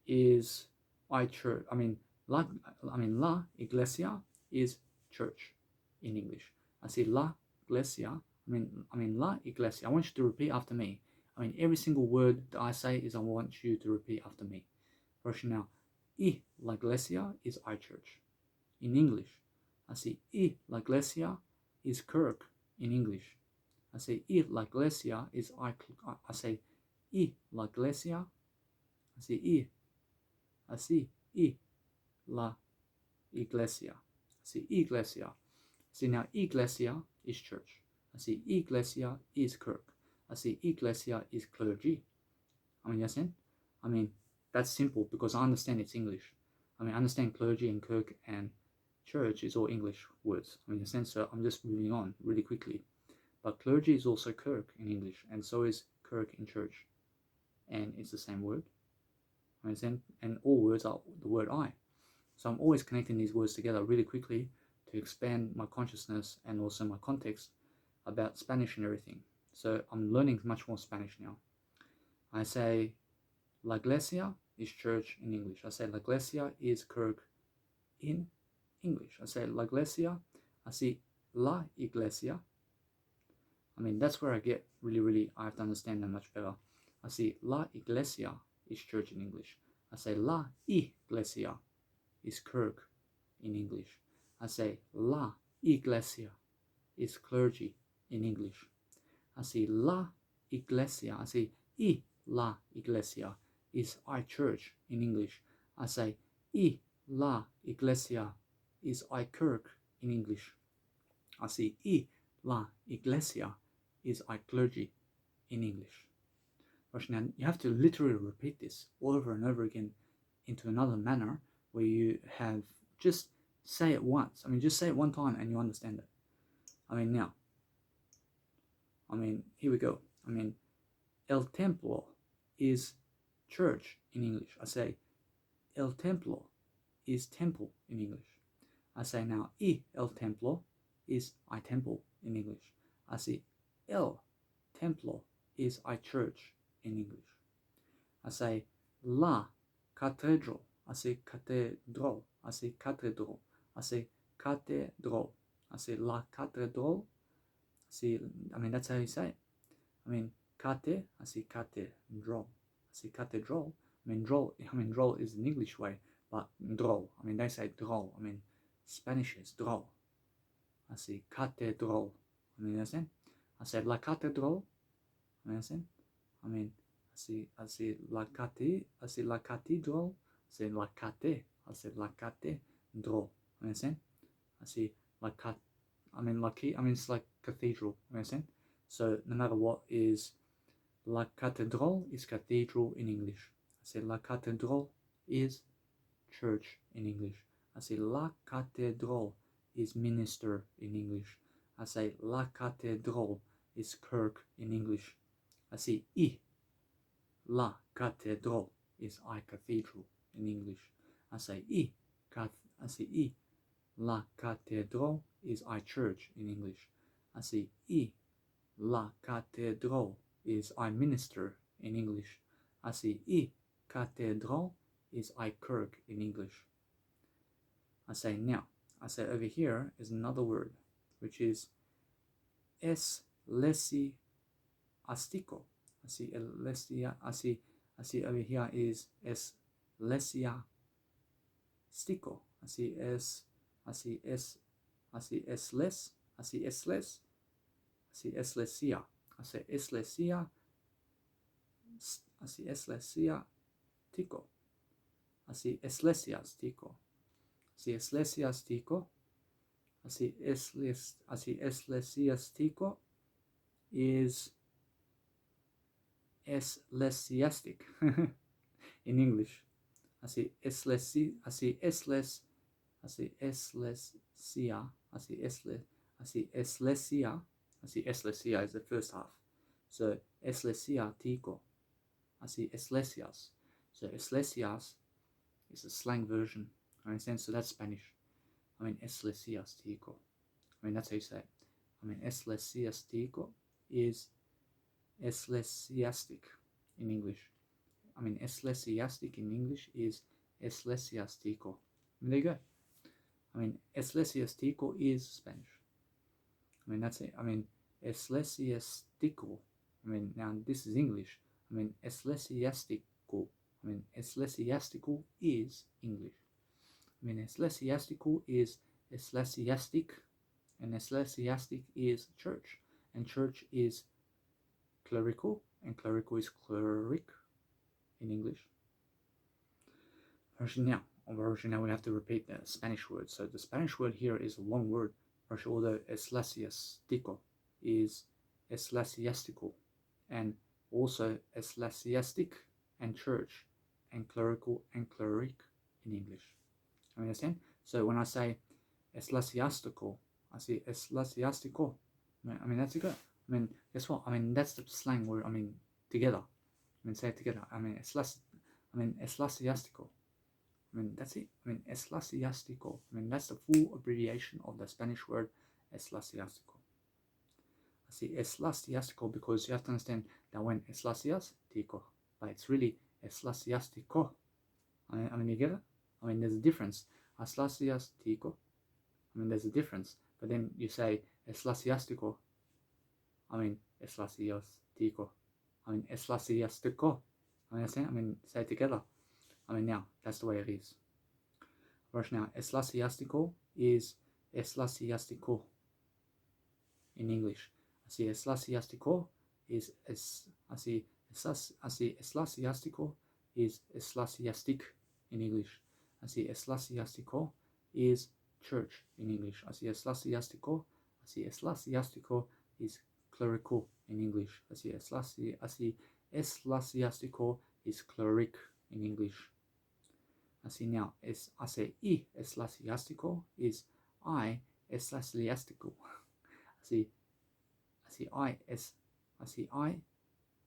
is church. La Iglesia is church in English. I say La Iglesia. La Iglesia. I want you to repeat after me. I mean, every single word that I say is I want you to repeat after me. First now, la Iglesia is church in English. I say la Iglesia is kirk in English. I say la Iglesia is I say la Iglesia. I say la Iglesia. I say iglesia. See now, iglesia is church. Así, iglesia is kirk. Así, iglesia is clergy. I mean, yes, I mean, that's simple because I understand it's English. I mean, I understand clergy and kirk and church is all English words. I mean, in a sense, so I'm just moving on really quickly. But clergy is also kirk in English, and so is kirk in church. And it's the same word. I mean, and all words are the word I. So I'm always connecting these words together really quickly to expand my consciousness and also my context about Spanish and everything. So I'm learning much more Spanish now. I say La Iglesia is church in English. I say La Iglesia is kirk in English. I say La Iglesia. I see La Iglesia. I mean, that's where I get really, I have to understand them much better. I see La Iglesia is church in English. I say La Iglesia is kirk in English. I say La Iglesia is clergy in English. I see La Iglesia. I say I La Iglesia is I church in English. I say I La Iglesia is I kirk in English. I say I La Iglesia is I clergy in English. Now you have to literally repeat this over and over again into another manner where you have just say it once. I mean, just say it one time and you understand it. I mean, now, here we go. I mean, El Templo is church in English. I say El Templo is temple in English. I say now El Templo is I temple in English. I say El Templo is I church in English. I say La Catedral. I say cathedral. I say cathedral. I say cathedral. I say La Catedral. See, I mean, that's how you say it. I mean, cate, I say cathedral. I say cathedral. I mean, droll is an English way, but droll. I mean, they say droll. I mean, Spanish is droll. I say cathedral. I mean, understand? I said la catedral. I understand? I mean, I say la cate. I say la cathedral. I say la cate. I said la cathedral. Understand? I say la cat. I mean, it's like cathedral. Understand? So no matter what is la catedral is cathedral in English. I say la catedral is church in English. I say la catedral is minister in English. I say la catedral is kirk in English. I say la catedral is I cathedral in English. I say la catedral is I church in English. I say la catedral is I minister in English. I say catedral is I kirk in English. I say now. I say over here is another word, which is ecclesiastico. I see ecclesia. I see over here is ecclesiastico. I see es. I see es. I see esles. I see esles. I see ecclesia. I say ecclesia. I see ecclesiastico. I see ecclesiastico. I see ecclesiastico. I see ecclesiastico is ecclesiastic in English. I see ecclesia. I see ecclesia. I see ecclesia. I see ecclesia. I see ecclesia is the first half. So ecclesiastico. I see ecclesias. So ecclesias is a slang version. I understand. So that's Spanish. I mean ecclesiastico. I mean that's how you say it. I mean ecclesiastico is ecclesiastic in English. I mean ecclesiastic in English is ecclesiastico. I mean, there you go. I mean ecclesiastico is Spanish. I mean that's it. I mean ecclesiastico. I mean now this is English. I mean ecclesiastico. I mean ecclesiastico is English. I mean ecclesiastical is ecclesiastic, and ecclesiastic is church, and church is clerical, and clerical is cleric in English. Version now we have to repeat the Spanish word. So the Spanish word here is a long word, although ecclesiastico. is ecclesiastical, and also ecclesiastic and church, and clerical and cleric in English. You understand? So when I say ecclesiastical, I say ecclesiastical. I mean that's good. I mean, guess what? I mean that's the slang word. I mean together. I mean say it together. I mean ecclesiastical. I mean that's it. I mean ecclesiastical. I mean that's the full abbreviation of the Spanish word ecclesiastical. I say ecclesiastical because you have to understand that when ecclesiastico, but it's really ecclesiastico. I mean you get it? I mean there's a difference. Ecclesiastico. I mean there's a difference. But then you say ecclesiastico. I mean ecclesiastico. I mean ecclesiastico. Understand? I mean say it together. I mean now that's the way it is. Right now, ecclesiastical is ecclesiastico in English. I see ecclesiastico is ecclesiastico is ecclesiastic in English. I see ecclesiastico is church in English. I see ecclesiastico is clerical in English. I see ecclesiastico is cleric in English. I see now I say ecclesiastico is I ecclesiastical. I see I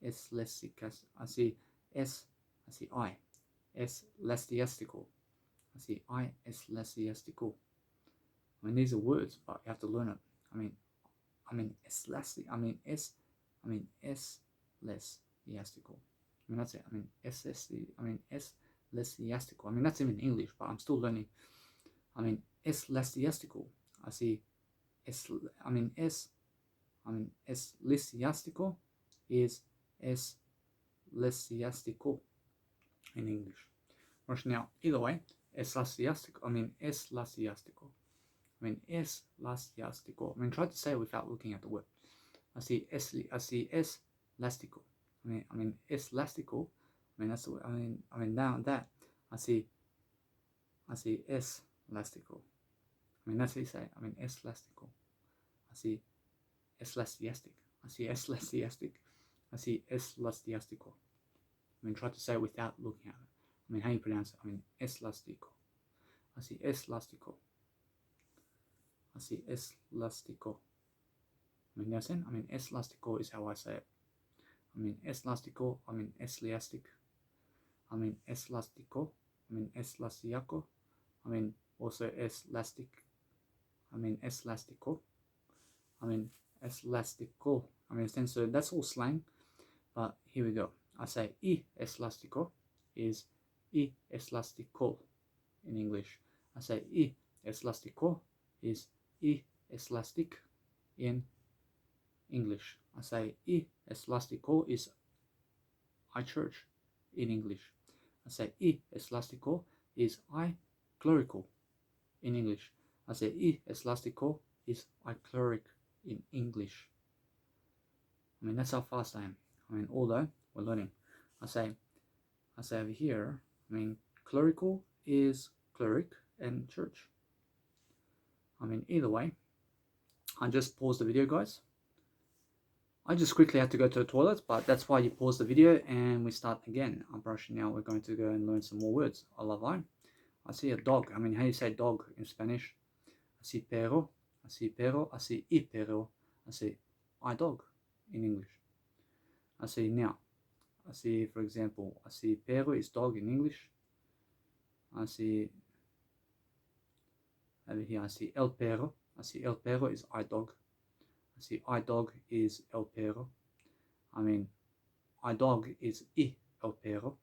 ecclesiastical. I see I ecclesiastical. I see I ecclesiastical. I mean these are words, but you have to learn it. I mean ecclesiastical. I mean that's it. I mean ecclesiastical. I mean that's even English, but I'm still learning. I mean ecclesiastical. I see ecclesiastical is ecclesiastical in English. Right now, either way, ecclesiastical. I mean ecclesiastical. Try to say it without looking at the word. I see ecclesiastical. I mean ecclesiastical. I mean that's the word. I mean down that. I see ecclesiastical. I mean that's what you say. I mean ecclesiastical. I see ecclesiastic. I see ecclesiastic. I see ecclesiastical. I mean try to say it without looking at it. I mean how you pronounce it. I mean ecclesiastical. I see ecclesiastical. I see ecclesiastical. I mean that's it. I mean ecclesiastical is how I say it. I mean ecclesiastical. I mean ecclesiastic. I mean ecclesiastical. I mean ecclesiaco. I mean also elastic. I mean elastical. I mean elastical. I mean so that's all slang. But here we go. I say elastico is elastical in English. I say elastico is elastic in English. I say elastico is I church in English. I say elastico is I clerical in English. I say elastico is I cleric in English. I mean that's how fast I am. I mean although we're learning. I say over here, I mean clerical is cleric and church. I mean either way. I just paused the video, guys. I just quickly had to go to the toilet, but that's why you pause the video and we start again. I'm brushing now. We're going to go and learn some more words. I love I. I see a dog. I mean, how do you say dog in Spanish? I see perro. I see perro. I see I perro. I see I dog in English. I see now. I see, for example, I see perro is dog in English. I see over here. I see el perro. I see el perro is I dog. I see I dog is el perro. I mean, I dog is I el perro.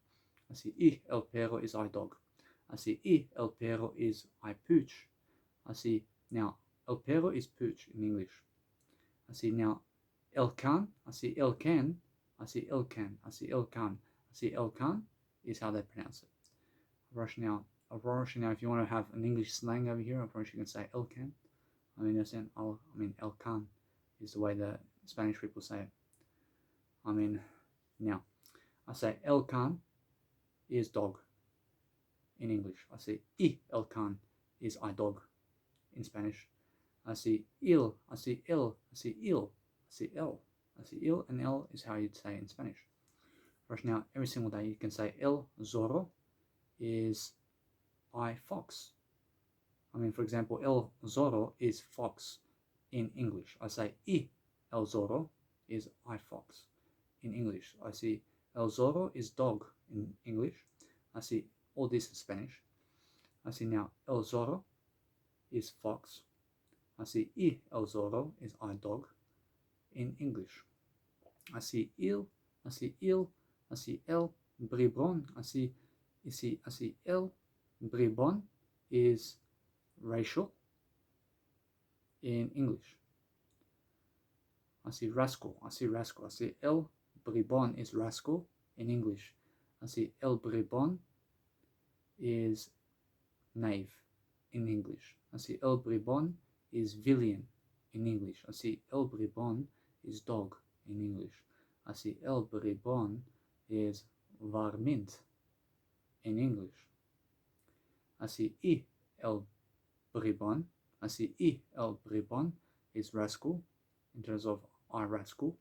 I see I el perro is I dog. I see I el perro is I pooch. I see now el perro is pooch in English. I see now el can. I see el can. I see el can. I see el can. I see el can is how they pronounce it. Rush now. If you want to have an English slang over here, of course you can say el can. I mean, el can is the way the Spanish people say it. I mean, now, I say el can is dog in English. I say el can is I dog in Spanish. I see il. I see il. I see il. I see el. I see il, and el is how you'd say it in Spanish. Right now, every single day you can say el zorro is I fox. I mean, for example, el zorro is fox in English. I say y el zorro is I fox in English. I see el zorro is dog in English. I see all this in Spanish. I see now el zorro is fox. I see y el zorro is I dog in English. I see il, I see il, I see el bribón. I see el bribón is racial in English. I see rascal. I see rascal. I see el bribón is rascal in English. I see el bribón is knave in English. I see el bribón is villain in English. I see el bribón is dog in English. I see el bribón is varmint in English. I see y el bribón. I see y el bribón is rascal in terms of I rascal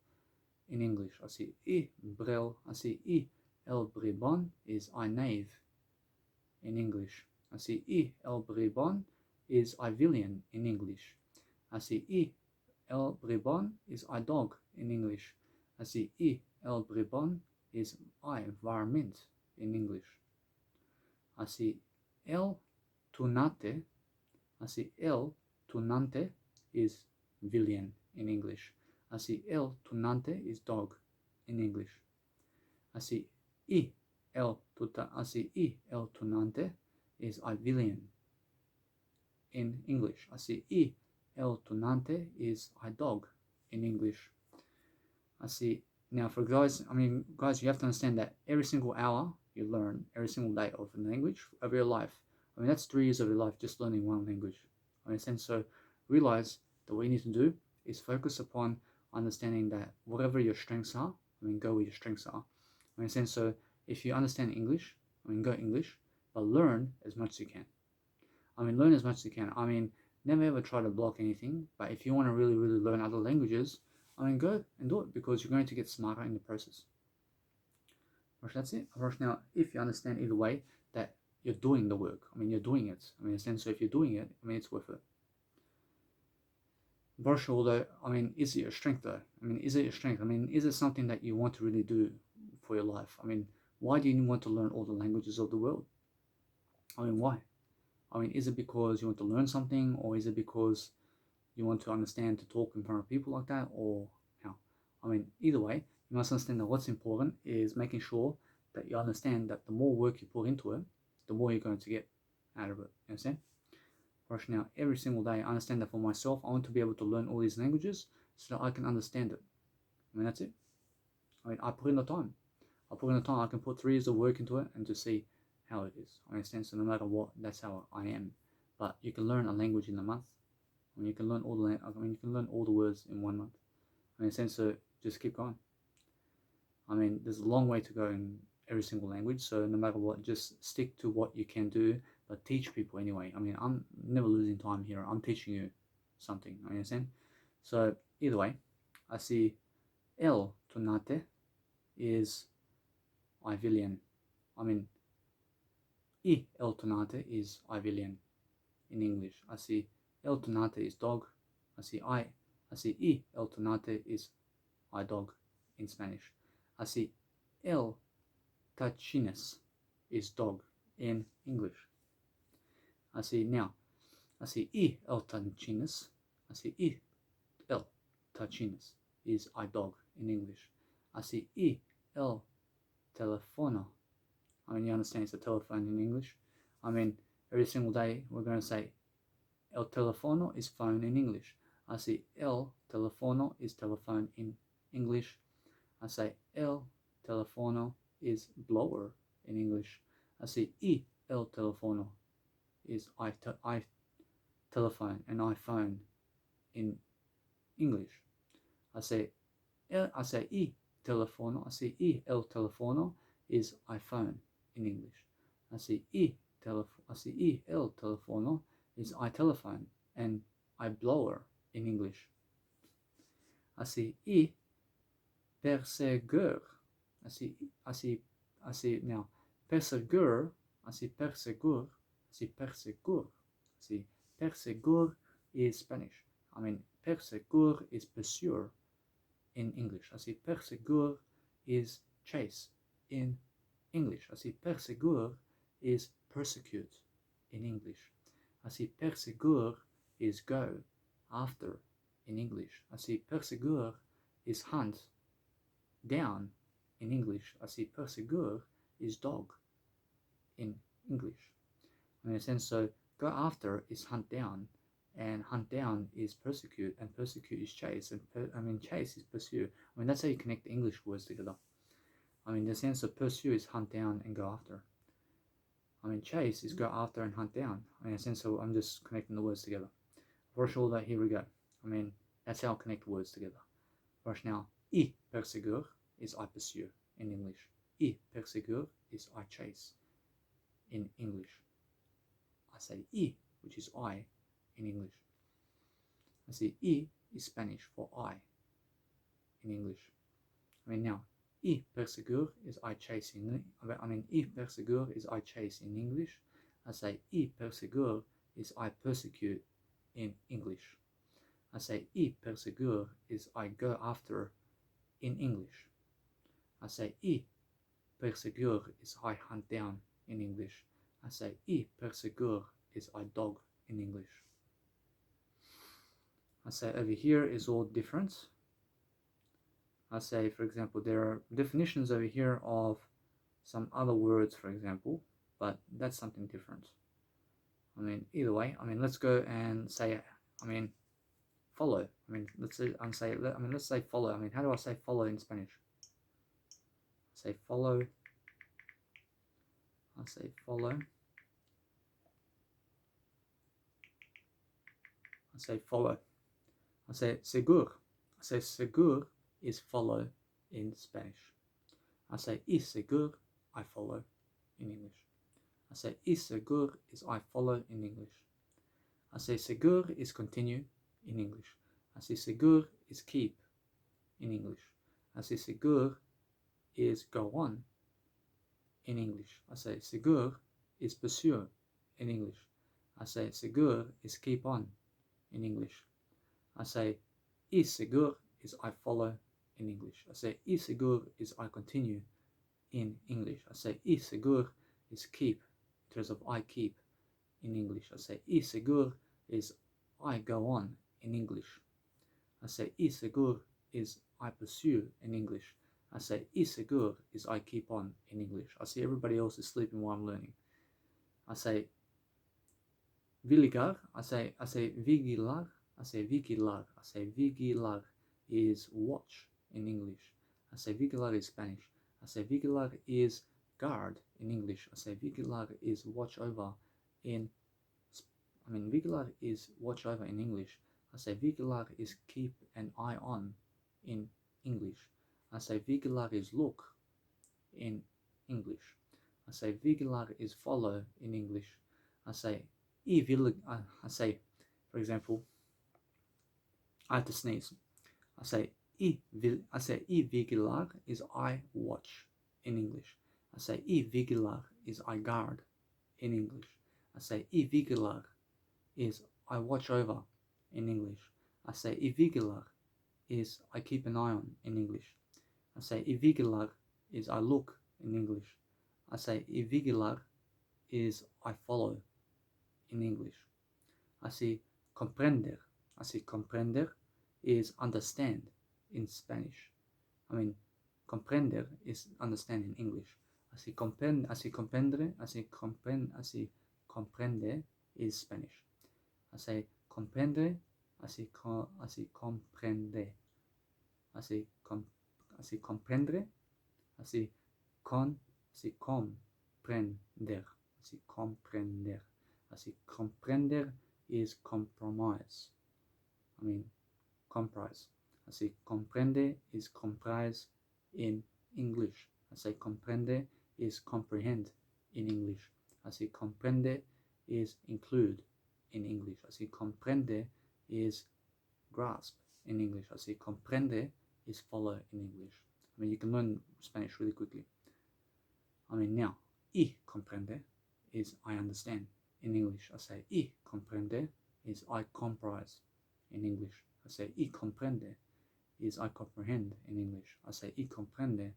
in English. I see y el bribón is I knave in English. I see y el bribón is I villain in English. I see y el bribón is I dog in English. I see y el bribón is I varmint in English. I see el tunante. I see el tunante is villain in English. I see el tunante is dog in English. I see el tunante is I villain in English. I see el tunante is I dog in English. I see now for guys, guys, you have to understand that every single hour you learn, every single day of a language of your life. That's 3 years of your life just learning one language. So realize that what you need to do is focus upon understanding that whatever your strengths are, go where your strengths are. So if you understand English, go English, but learn as much as you can. Learn as much as you can. Never ever try to block anything, but if you want to really, really learn other languages, go and do it because you're going to get smarter in the process. That's it. Now, if you understand either way that you're doing the work, you're doing it. So if you're doing it, it's worth it. Although, is it your strength though? Is it your strength? Is it something that you want to really do for your life? Why do you want to learn all the languages of the world? Why? Is it because you want to learn something, or is it because you want to understand to talk in front of people like that, or how? Either way, you must understand that what's important is making sure that you understand that the more work you put into it, the more you're going to get out of it. You understand? Right now, every single day, I understand that for myself, I want to be able to learn all these languages so that I can understand it. That's it. I put in the time. I can put 3 years of work into it and to see how it is. I understand. So no matter what, that's how I am. But you can learn a language in a month. You can learn all the words in 1 month. Understand? So just keep going. There's a long way to go in every single language. So no matter what, just stick to what you can do, but teach people anyway. I'm never losing time here. I'm teaching you something. Understand? So either way, I see el tunate is I villain. Y el tunate is I villain in English. I see el tunate is dog. I see y el tunate is I dog in Spanish. I see el tachines is dog in English. I see y el tachines. I see y el tachines is I dog in English. I see y el telefono. You understand it's a telephone in English. Every single day we're going to say el telefono is phone in English. I say el telefono is telephone in English. I say el telefono is blower in English. I say y el telefono is I telephone and iPhone in English. I say y telefono. I say y el telefono is iPhone in English. I say y el telefono is I telephone and I blower in English. Así, y perseguir. Así, now, perseguir, así, perseguir, así, perseguir is Spanish. I mean, perseguir is pursue in English. Así, perseguir is chase in English. Así, perseguir is persecute in English. Así, perseguir is go after in English. Así, perseguir is hunt down in English. Así, perseguir is dog in English. In a sense, so go after is hunt down, and hunt down is persecute, and persecute is chase, and chase is pursue. I mean, that's how you connect the English words together. I mean, the sense of pursue is hunt down and go after. I mean, chase is go after and hunt down. I mean, in a sense, so I'm just connecting the words together. Rush all that, here we go. I mean, that's how I connect words together. Rush now, y perseguir is I pursue in English. Y perseguir is I chase in English. I say y, which is I in English. I say y is Spanish for I in English. I mean, now, y perseguir is I chase in, y perseguir is I chase in English. I say y perseguir is I persecute in English. I say y perseguir is I go after in English. I say y perseguir is I hunt down in English. I say y perseguir is I dog in English. I say over here is all different. I say, for example, there are definitions over here of some other words, for example, but that's something different. I mean, either way, I mean, let's go and say, I mean, follow. I mean, let's say follow. I mean, how do I say follow in Spanish? Say follow. I say follow. I say follow. I say seguir. I say seguir is follow in Spanish. I say y seguir, I follow in English. I say y seguir is I follow in English. I say seguir is continue in English. I say seguir is keep in English. I say seguir is go on in English. I say seguir is pursue in English. I say seguir is keep on in English. I say y seguir is I follow in English. I say y seguir is I continue in English. I say y seguir is keep in terms of I keep in English. I say y seguir is I go on in English. I say y seguir is I pursue in English. I say y seguir is I keep on in English. I see everybody else is sleeping while I'm learning. I say vigilar. I say vigilar. I say vigilar. I say vigilar is watch in English. I say vigilar is Spanish. I say vigilar is guard in English. I say vigilar is watch over in vigilar is watch over in English. I say vigilar is keep an eye on in English. I say vigilar is look in English. I say vigilar is follow in English. I say for example, I have to sneeze. I say y vigilar is I watch in English. I say y vigilar is I guard in English. I say y vigilar is I watch over in English. I say y vigilar is I keep an eye on in English. I say y vigilar is I look in English. I say y vigilar is I follow in English. I say comprender. I say comprender is understand in Spanish. I mean, comprender is understand in English. I say comprende is Spanish. I say comprende, I say comprende. I say comprendre, I say comprender. I say comprender. I say comprender is compromise. I mean, comprise. I say comprende is comprise in English. I say comprende is comprehend in English. I say comprende is include in English. I say comprende is grasp in English. I say comprende is follow in English. I mean, you can learn Spanish really quickly. I mean, now, y comprende is I understand in English. I say y comprende is I comprise in English. I say y comprende is I comprehend in English. I say y comprende,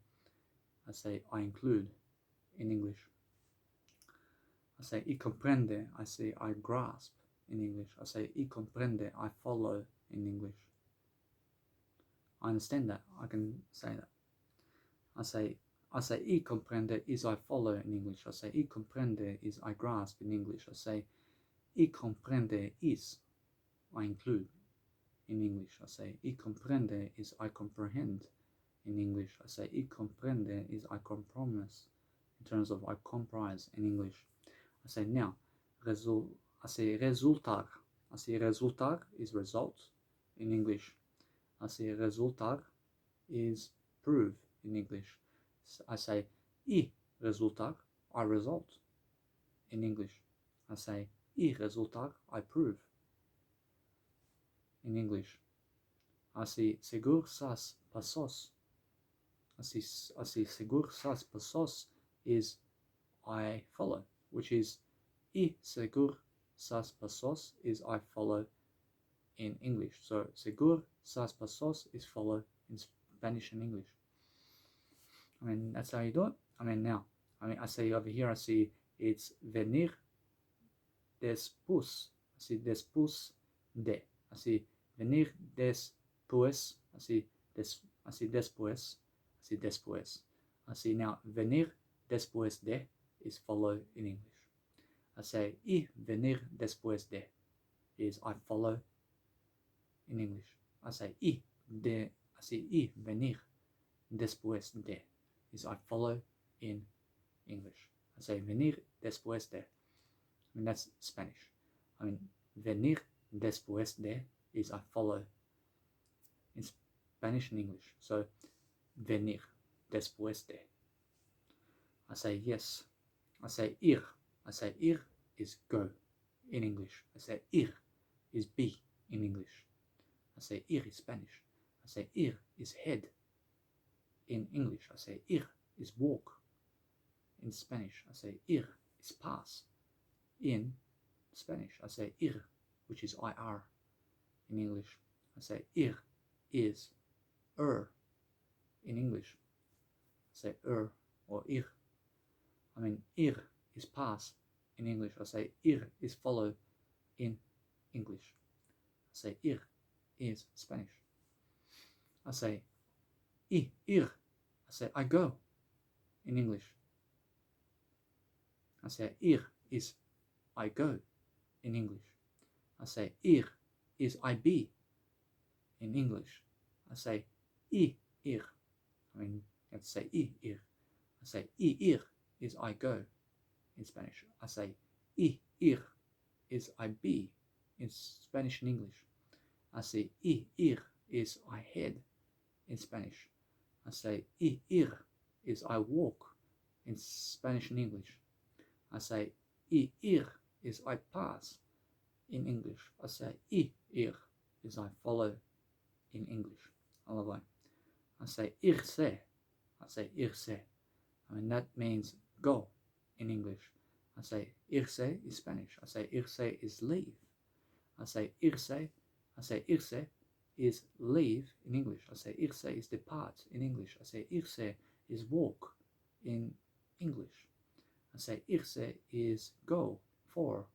I say I include in English. I say y comprende, I say I grasp in English. I say y comprende, I follow in English. I understand that, I can say that. I say y comprende is I follow in English. I say y comprende is I grasp in English. I say y comprende is I include in English. I say y comprende is I comprehend in English. I say y comprende is I compromise in terms of I comprise in English. I say now, I say resultar. I say resultar is result in English. I say resultar is prove in English. I say y resultar, I result in English. I say y resultar, I prove in English. I say segur sas pasos. I say segur sas pasos is I follow, which is y segur sas pasos is I follow in English. So segur sas pasos is follow in Spanish and English. I mean, that's how you do it. I mean, now, I say over here, I see it's venir después. I see después de. I see venir después. I see después. I see después. I see now venir después de is follow in English. I say y venir después de is I follow in English. I say y venir después de is I follow in English. I say venir después de. I mean, that's Spanish. I mean, venir después de is I follow in Spanish and English. So, venir después de. I say yes. I say ir. I say ir is go in English. I say ir is be in English. I say ir is Spanish. I say ir is head in English. I say ir is walk in Spanish. I say ir is pass in Spanish. I say ir, which is IR in English. I say ir is in English. I say or ir. I mean, ir is pass in English. I say ir is follow in English. I say ir is Spanish. I say ir. I say I go in English. I say ir is I go in English. I say ir is I be in English. I say ir. I mean, you have to say ir. I say ir is I go in Spanish. I say ir is I be in Spanish and English. I say ir is I head in Spanish. I say ir is I walk in Spanish and English. I say ir is I pass in English. I say ir is I follow in English. I love that. I say irse. I say irse. I mean, that means go in English. I say irse is Spanish. I say irse is leave. I say irse is leave in English. I say irse is depart in English. I say irse is walk in English. I say irse is go for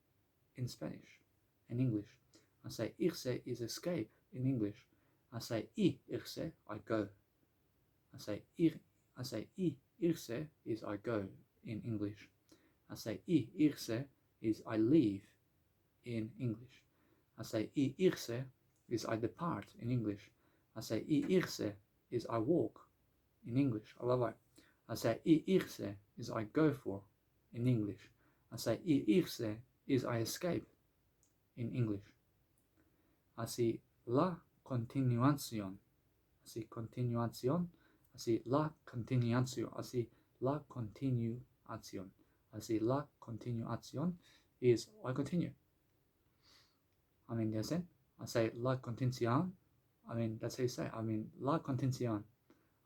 in Spanish and English. I say irse is escape in English. I say irse, I go. I say irse is I go in English. I say irse is I leave in English. I say irse is I depart in English. I say irse is I walk in English. I love it. I say irse is I go for in English. I say irse is I escape in English. I say la continuación. I say continuación. I say la continuación. I say la continuación. I say la continuación is I continue. I mean, yes, I say la continuación I mean, that's how you say. I mean, la continuación.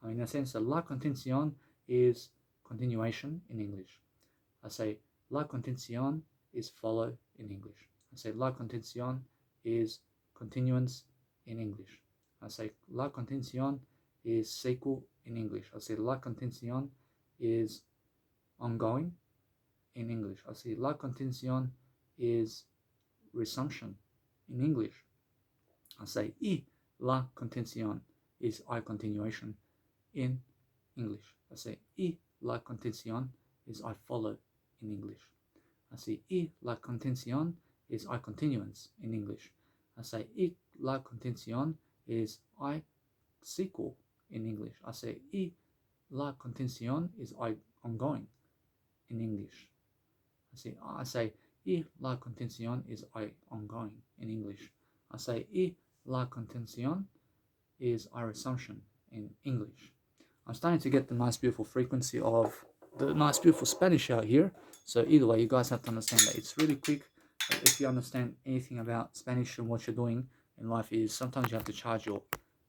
I mean, in a sense, that la continuación is continuation in English. I say la continuación is follow in English. I say la continuación is continuance in English. I say la continuación is sequel in English. I say la continuación is ongoing in English. I say la continuación is resumption in English. I say y la continuación is I continuation in English. I say y la continuación is I follow in English. I say y la continuación is I continuance in English. I say y la continuación is I sequel in English. I say y la continuación is I ongoing in English. I say y la continuación is I ongoing in English. I say y la continuación is I resumption in English. I'm starting to get the nice beautiful frequency of the nice beautiful Spanish out here. So either way, you guys have to understand that it's really quick. If you understand anything about Spanish and what you're doing in life, is sometimes you have to charge your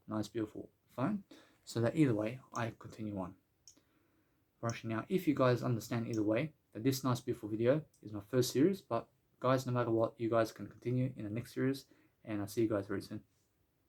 nice beautiful phone. So that either way, I continue on. Now, if you guys understand either way, that this nice beautiful video is my first series, but guys, no matter what, you guys can continue in the next series, and I'll see you guys very soon.